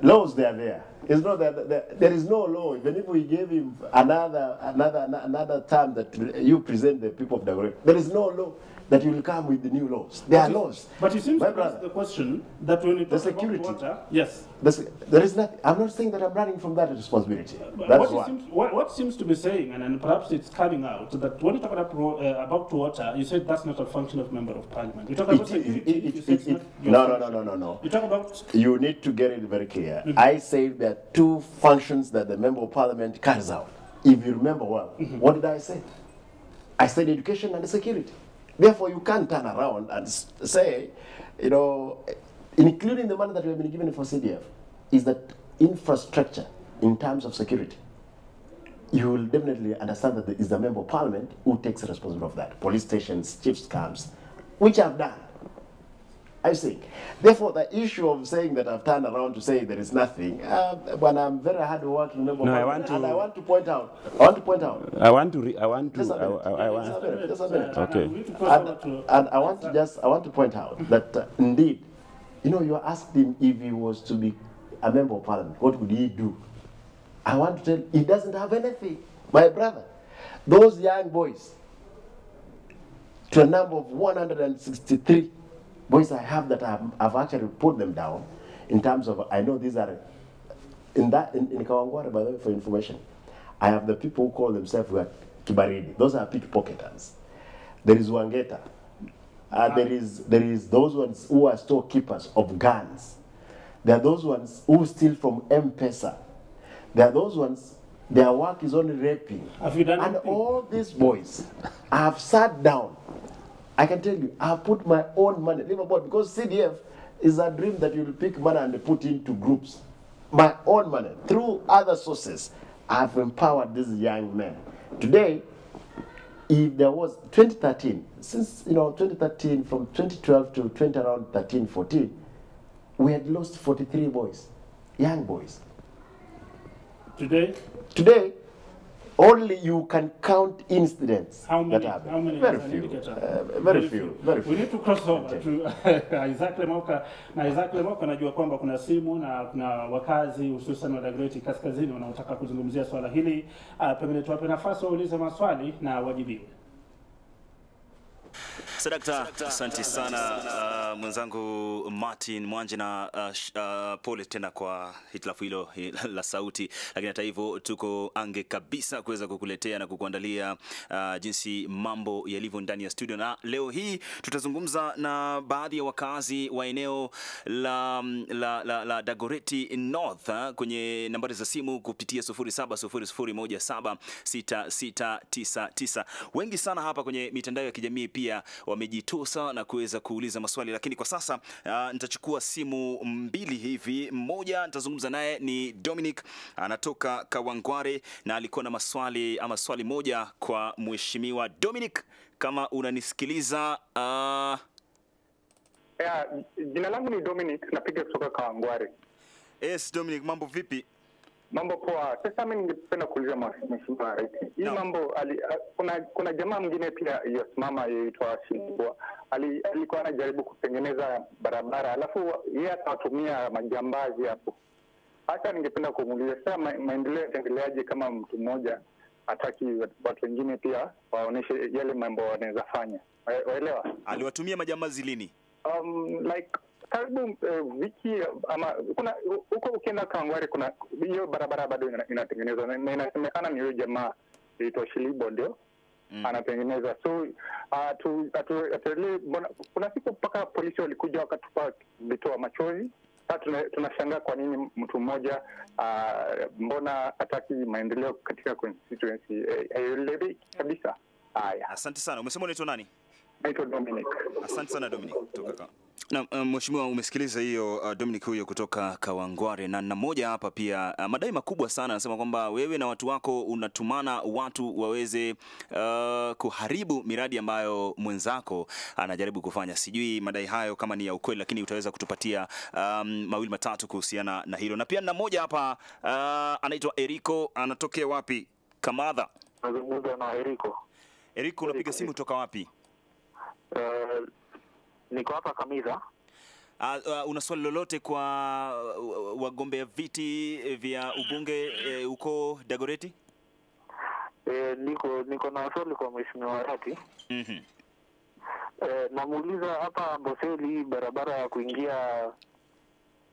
laws, they are there. It's not that there is no law. Even if we gave him another term that you present the people of Dagoretti, there is no law that you will come with the new laws. There are laws. But you seem to ask the question that when you talk about water, yes. There is nothing. I'm not saying that I'm running from that responsibility. That's what seems to be saying, and perhaps it's coming out, that when you talk about water, you said that's not a function of member of parliament. You talk about security, you said it's not your function. No. You talk about... You need to get it very clear. I said there are two functions that the member of parliament carries out. If you remember well, what did I say? I said education and security. Therefore, you can't turn around and say, including the money that we have been given for CDF, is that infrastructure in terms of security. You will definitely understand that it is the member of parliament who takes responsibility of that. Police stations, chiefs camps, which I've done. I think. Therefore, the issue of saying that I've turned around to say there is nothing, when I'm very hard working member of parliament, and I want to point out. Just a minute. Okay. And I want to point out that indeed, you asked him if he was to be a member of parliament, what would he do? I want to tell you, he doesn't have anything. My brother, those young boys, to a number of 163 boys I have that I've actually put them down in terms of, I know these are, in Kawangware, by the way, for information, I have the people who call themselves Kibaridi. Those are pickpocketers. There is Wangeta. There is those ones who are storekeepers of guns. There are those ones who steal from M-Pesa. There are those ones, their work is only raping. Have you done and anything? All these boys, I have sat down. I can tell you, I have put my own money, because CDF is a dream that you'll pick money and put into groups. My own money, through other sources, I've empowered these young men. Today, if there was 2013, since 2013, from 2012 to 2013, 14, we had lost 43 boys, young boys. Today, only you can count incidents. How many? That happen. How many? Very few. Very few. We need to cross over to exactly Moka. Na exactly Moka najua kwamba kuna simu na kuna wakazi hususan wa Dagoretti kaskazini wanaotaka kuzungumzia swala hili. Pengine tuwape nafasi waulize maswali na wajibiwe. Sadakta, asante sana mwenzangu Martin Mwanje, na pole tena kwa hitilafu hilo la sauti, lakini hata hivyo tuko ange kabisa kuweza kukuletea na kukuandalia jinsi mambo yalivyo ndani ya studio, na leo hii tutazungumza na baadhi ya wakazi wa eneo la Dagoretti North kwenye nambari za simu kupitia 0700176699. Wengi sana hapa kwenye mitandao ya kijamii pia wamejitosa na kuweza kuuliza maswali, lakini kwa sasa nitachukua simu mbili hivi. Mmoja nitazungumza naye ni Dominic, anatoka Kawangware, na alikuwa na swali moja kwa mheshimiwa. Dominic, kama unanisikiliza, jina langu ni Dominic, napiga kutoka Kawangware. Yes, Dominic, mambo vipi? Mambo poa. Sasa mimi ningependa kuuliza mheshimiwa rais. Hii mambo kuna jamaa mwingine pia yasimama yaitwa Shibwa. Alikuwa anajaribu kutengeneza barabara, alafu yeye akatumia majambazi hapo. Hata ningependa kumuuliza sasa maendeleo yataendeleaje kama mtu mmoja hataki watu wengine pia waoneshe yale mambo wanaweza fanya. Waelewa? Aliwatumia majambazi lini? Like karibu wiki ama kuna huko ukienda Kawangware kuna hiyo barabara bado inatengenezwa, na inasemekana ni yule jamaa aitwa Shilibo ndio anatengeneza. So kuna siku mpaka polisi walikuja wakatupa vitoa machozi. Sasa tunashangaa kwa nini mtu mmoja mbona hataki maendeleo katika constituency haieleweki kabisa. Haya, asante sana. Umesema unaitwa nani? Naitwa Dominic. Asante sana Dominic kutoka na mheshimiwa, umesikiliza hiyo Dominic huyo kutoka Kawangware, na mmoja hapa pia madai makubwa sana, anasema kwamba wewe na watu wako unatumana watu waweze kuharibu miradi ambayo mwenzako anajaribu kufanya. Sijui madai hayo kama ni ya ukweli, lakini utaweza kutupatia mawili matatu kuhusiana na hilo. Na pia na mmoja hapa anaitwa Eriko, anatokea wapi? Kamadha. Nazungumza na Eriko. Eriko, unapiga simu kutoka wapi? Niko hapa Kamiza. Una swali lolote kwa wagombea viti vya ubunge huko Dagoretti? Niko na swali kwa mheshimiwa Rati. Namuuliza hapa Amboseli, barabara ya kuingia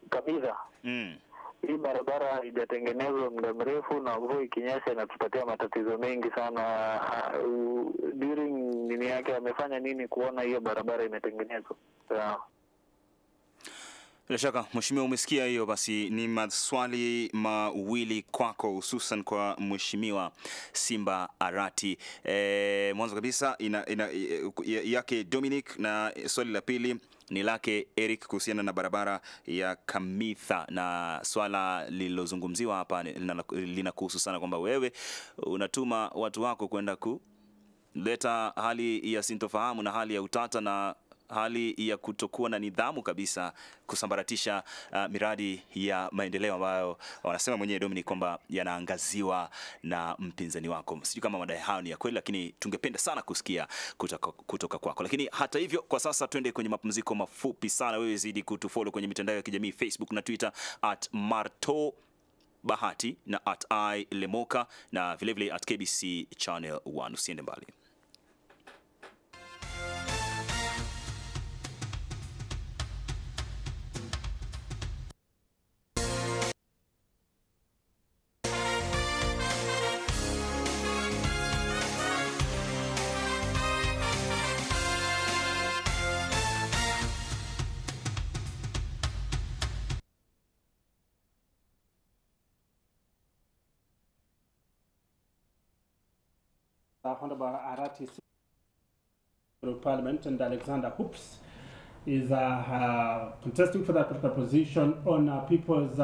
Kamiza. Hii barabara haijatengenezwa muda mrefu, na mvua ikinyesha inatupatia matatizo mengi sana. During nini yake amefanya nini kuona hiyo barabara imetengenezwa? Bila shaka mheshimiwa, umesikia hiyo. Basi ni maswali mawili kwako, hususan kwa mheshimiwa Simba Arati. Mwanzo kabisa yake Dominic, na swali la pili ni lake Eric kuhusiana na barabara ya Kamitha, na swala lililozungumziwa hapa linakuhusu sana kwamba wewe unatuma watu wako kwenda kuleta hali ya sintofahamu na hali ya utata na hali ya kutokuwa na nidhamu kabisa, kusambaratisha miradi ya maendeleo ambayo wanasema mwenyewe Dominic kwamba yanaangaziwa na mpinzani wako. Sijui kama madai hayo ni ya kweli, lakini tungependa sana kusikia kutoka kwako. Lakini hata hivyo, kwa sasa twende kwenye mapumziko mafupi sana. Wewe zidi kutufollow kwenye mitandao ya kijamii Facebook na Twitter @Marto Bahati na @ilemoka na vilevile @KBC Channel 1. Usiende mbali. Honorable Arati Parliament, and Alexander Hoops is contesting for that particular position on People's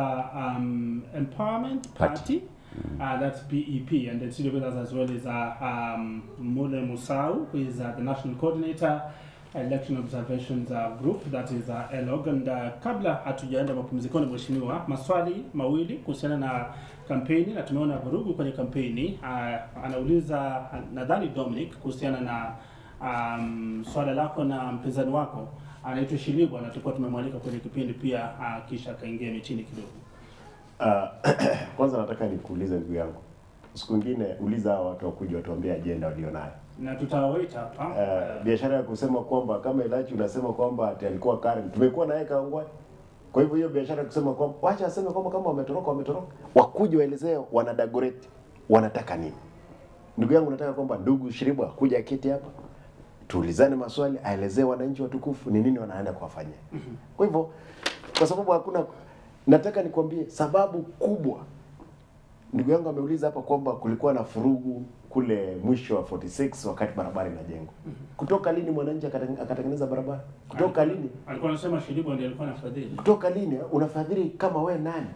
Empowerment Party. That's PEP, and then sitting with us as well is Mule Musau, who is the National Coordinator, Election Observations Group, that is ELOG. And kabla hatujaenda mapumzikoni, mheshimiwa, maswali mawili kuhusiana na kampeni, na tumeona vurugu kwenye kampeni. Anauliza nadhani Dominic kuhusiana na swala lako na mpinzani wako anaitwa Shilibo, na tulikuwa tumemwalika kwenye kipindi pia, kisha kaingia mitini kidogo. Kwanza nataka nikuulize ndugu yangu, siku nyingine uliza watu wakuje watuambie agenda walionayo. Na tutawaita hapa. Biashara ya kusema kwamba kama Elachi unasema kwamba ati alikuwa Karen, tumekuwa naye Kaongwa. Kwa hivyo hiyo biashara kusema kwamba wacha aseme kwamba kama wametoroka, wakuje waelezee wana Dagoretti wanataka nini. Ndugu yangu, nataka kwamba ndugu Shiribu akuje aketi hapa, tuulizane maswali, aelezee wananchi watukufu ni nini wanaenda kuwafanyia. Kwa hivyo, kwa sababu hakuna, nataka nikwambie sababu kubwa. Ndugu yangu ameuliza hapa kwamba kulikuwa na furugu kule mwisho wa 46 wakati barabara inajengwa. Kutoka lini mwananchi akatengeneza barabara? Kutoka lini? Alikuwa anasema Shiribu ndiye alikuwa anafadhili. Kutoka lini? Unafadhili kama we nani?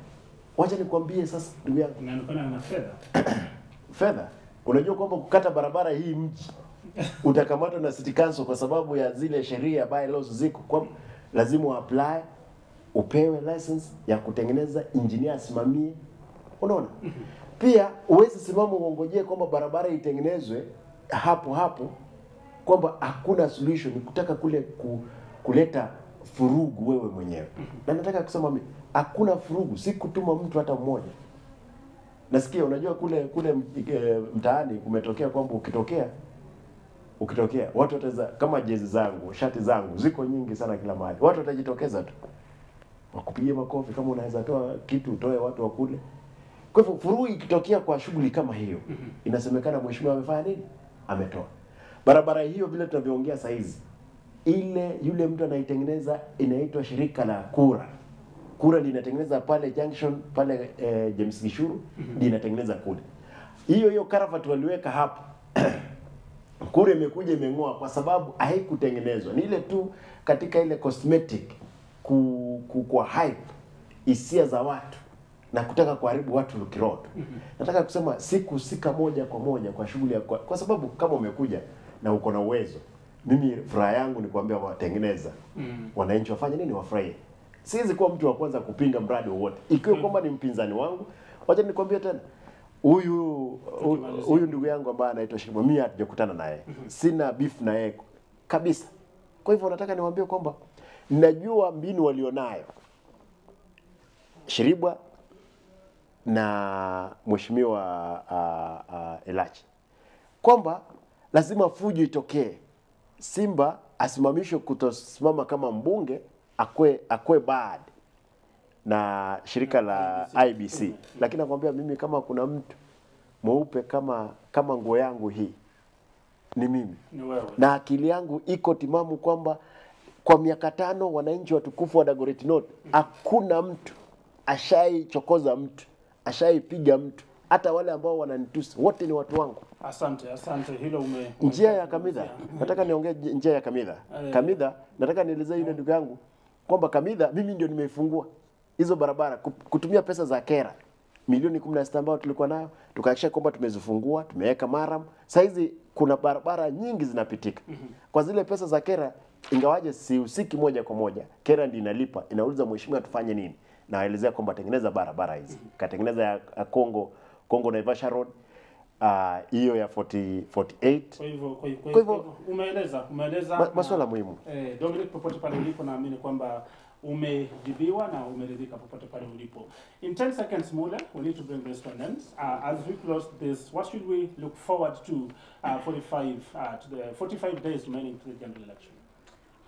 Wacha nikwambie sasa ndugu yangu. Inaonekana ana fedha. Fedha? Unajua kwamba kukata barabara hii mji utakamatwa na City Council kwa sababu ya zile sheria bylaws ziko kwa lazima apply, upewe license ya kutengeneza, engineer asimamie. Unaona? Pia uwezi simama uongojee kwamba barabara itengenezwe hapo kwamba hakuna solution, kutaka kule kuleta furugu wewe mwenyewe. Na nataka kusema mimi hakuna furugu, si kutuma mtu hata mmoja. Nasikia unajua kule mtaani kumetokea kwamba ukitokea watu wataweza, kama jezi zangu, shati zangu ziko nyingi sana kila mahali. Watu watajitokeza tu wakupigie makofi, kama unaweza toa kitu utoe watu wakule. Kwa hivyo furugu ikitokea kwa shughuli kama hiyo, inasemekana mheshimiwa amefanya nini? Ametoa. Barabara hiyo vile tunavyoongea saa hizi, yule mtu anaitengeneza inaitwa shirika la Kura. Kura linatengeneza pale junction pale James Gishuru, linatengeneza kule. Hiyo karavati waliweka hapo. Kura imekuja imeng'oa kwa sababu haikutengenezwa. Ni ile tu katika ile cosmetic kwa hype hisia za watu na kutaka kuharibu watu kiroto. Nataka kusema sikusika moja kwa moja kwa shughuli kwa sababu kama umekuja na uko na uwezo, mimi furaha yangu ni kuambia watengeneza. Wananchi wafanye nini? Wafurahie. Siwezi kuwa mtu wa kwanza kupinga mradi wowote. Ikiwa kwamba ni mpinzani wangu, wacha nikwambie tena. Huyu ndugu yangu ambaye anaitwa Shiribu, mimi hatujakutana naye. Sina beef na yeye kabisa. Kwa hivyo nataka niwaambie kwamba najua mbinu walionayo Shiribu na mheshimiwa Elachi, kwamba lazima fujo itokee. Simba asimamishwe kutosimama kama mbunge, akwe bad na shirika la IBC. Lakini nakwambia mimi, kama kuna mtu mweupe kama nguo yangu hii, ni mimi. Na akili yangu iko timamu kwamba kwa miaka 5 wananchi watukufu wa Dagoretti North, hakuna mtu ashaichokoza mtu, ashaipiga mtu. Hata wale ambao wananitusi wote ni watu wangu. Asante hilo njia ya Kamidha. Nataka niongee njia ya Kamidha. Kamidha, nataka nielezee yule ndugu yangu kwamba Kamidha mimi ndio nimeifungua hizo barabara kutumia pesa za kera milioni 16 ambao tulikuwa nayo, tukahakisha kwamba tumezifungua, tumeweka maram. Sasa hizi kuna barabara nyingi zinapitika. Kwa zile pesa za kera, ingawaje si usiki moja kwa moja, kera ndiyo inalipa, inauliza mheshimiwa tufanye nini? Na waelezea kwamba tengeneza barabara hizi. Katengeneza ya Kongo Naivasha Road, hiyo ya 48. Kwa hivyo umeeleza masuala muhimu. Dominic, popote pale ulipo, naamini kwamba umejibiwa na umeridhika popote pale ulipo. In 10 seconds, Mule, we need to bring this to an end. As we close this, what should we look forward to 45 days remaining to the general election?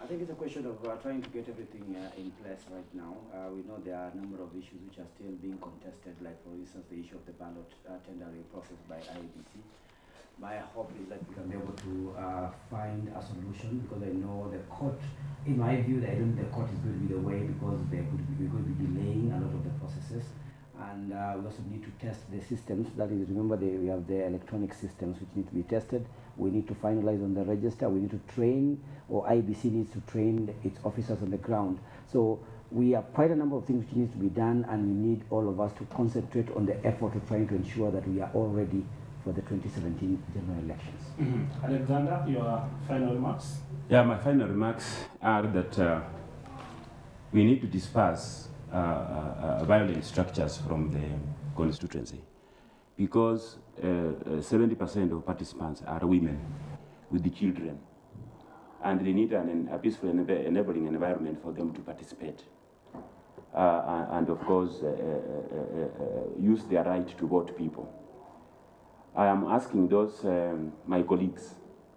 I think it's a question of trying to get everything in place right now. We know there are a number of issues which are still being contested, like for instance the issue of the ballot tendering process by IBC. My hope is that we can be able to find a solution, because I know the court, in my view, I don't think the court is going to be the way, because we're going to be delaying a lot of the processes. And we also need to test the systems. That is, remember, we have the electronic systems which need to be tested. We need to finalize on the register. We need to train, or IBC needs to train its officers on the ground. So we have quite a number of things which needs to be done, and we need all of us to concentrate on the effort of trying to ensure that we are all ready for the 2017 general elections. Alexander, your final remarks? Yeah, my final remarks are that we need to disperse violent structures from the constituency, because 70% of participants are women with the children, and they need a peaceful enabling environment for them to participate. And of course, use their right to vote people. I am asking those, my colleagues,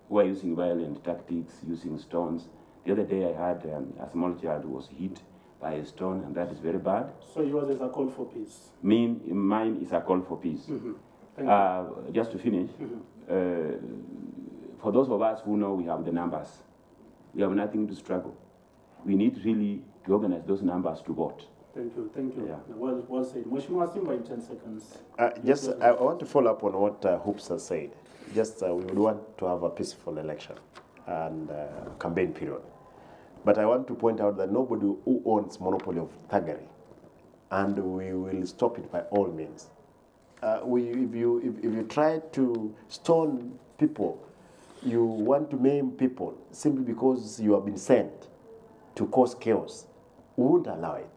who are using violent tactics, using stones. The other day I had a small child who was hit by a stone, and that is very bad. So yours is a call for peace? Mine is a call for peace. Just to finish, for those of us who know we have the numbers, we have nothing to struggle. We need really to organize those numbers to vote. Thank you, thank you. Yeah. Well said. Mheshimiwa Simba in 10 seconds. I want to follow up on what Hoops has said. We would want to have a peaceful election and campaign period. But I want to point out that nobody who owns monopoly of thuggery, and we will stop it by all means. If you try to stone people, you want to maim people simply because you have been sent to cause chaos, we won't allow it.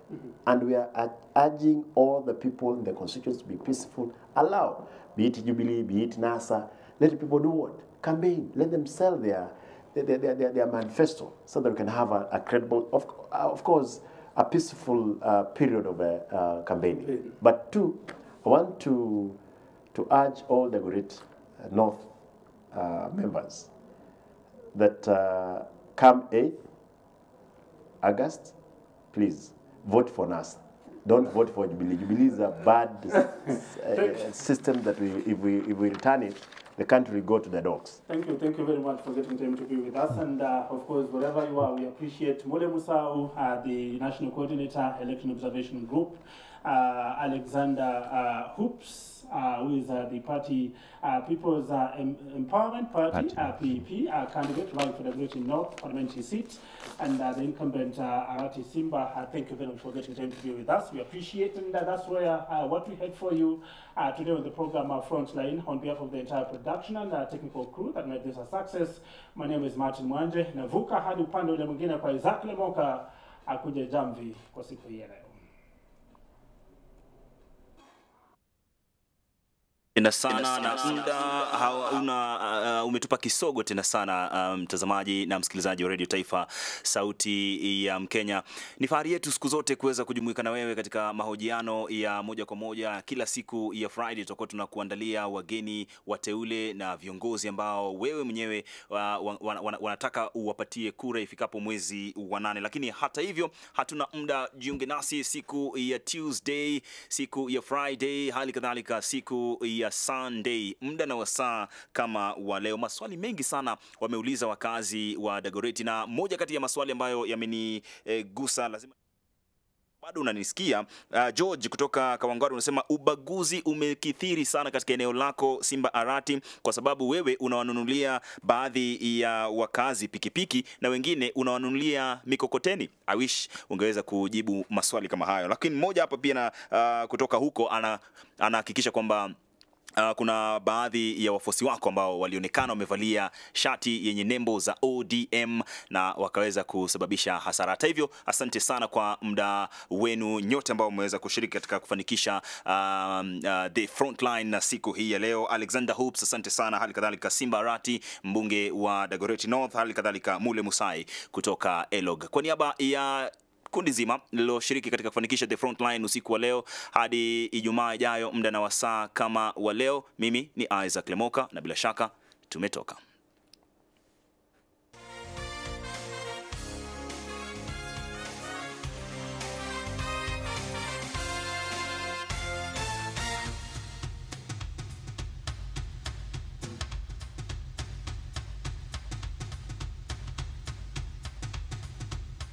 And we are urging all the people in the constituency to be peaceful. Allow, be it Jubilee, be it NASA, let people do what? Campaign. Let them sell their manifesto so that we can have a credible, of course, a peaceful period of campaigning. But two, I want to urge all the Dagoretti North members that come 8th August, please vote for NASA. Don't vote for Jubilee. Jubilee is a bad system that if we return it, the country will go to the dogs. Thank you very much for getting time to be with us. And of course, wherever you are, we appreciate Mule Musau, the National Coordinator, Election Observation Group, Alexander Hoops, who is the party People's Empowerment Party, PEP, candidate running for the Dagoretti North Parliamentary seat, and the incumbent Arati Simba. Thank you very much for getting time to be with us. We appreciate it, and that's where what we had for you today on the program Frontline. On behalf of the entire production and technical crew that made this a success, my name is Martin Mwanje. Navuka hadi upande ule mwingine kwa Isaac Lemoka akuje Jamvi kwa siku hii leo. Tena sana na muda umetupa kisogo tena sana, mtazamaji na msikilizaji wa Radio Taifa Sauti ya Mkenya. Ni fahari yetu siku zote kuweza kujumuika na wewe katika mahojiano ya moja kwa moja. Kila siku ya Friday tutakuwa tunakuandalia wageni wateule na viongozi ambao wewe mwenyewe wanataka uwapatie kura ifikapo mwezi wa 8. Lakini hata hivyo hatuna muda. Jiunge nasi siku ya Tuesday, siku ya Friday, hali kadhalika siku ya Sunday, muda na wasaa kama wa leo. Maswali mengi sana wameuliza wakazi wa Dagoretti, na moja kati ya maswali ambayo yamenigusa lazima bado unanisikia. George kutoka Kawangware unasema ubaguzi umekithiri sana katika eneo lako Simba Arati, kwa sababu wewe unawanunulia baadhi ya wakazi pikipiki na wengine unawanunulia mikokoteni. I wish ungeweza kujibu maswali kama hayo. Lakini mmoja hapa pia na kutoka huko anahakikisha kwamba kuna baadhi ya wafuasi wako ambao walionekana wamevalia shati yenye nembo za ODM na wakaweza kusababisha hasara. Hata hivyo, asante sana kwa muda wenu nyote ambao mmeweza kushiriki katika kufanikisha the Frontline na siku hii ya leo. Alexander Hoops, asante sana. Hali kadhalika Simba Arati, mbunge wa Dagoretti North, hali kadhalika Mule Musai kutoka Elog. Kwa niaba ya kundi zima liloshiriki katika kufanikisha the Frontline usiku wa leo, hadi Ijumaa ijayo muda na wasaa kama wa leo, mimi ni Isaac Lemoka na bila shaka tumetoka.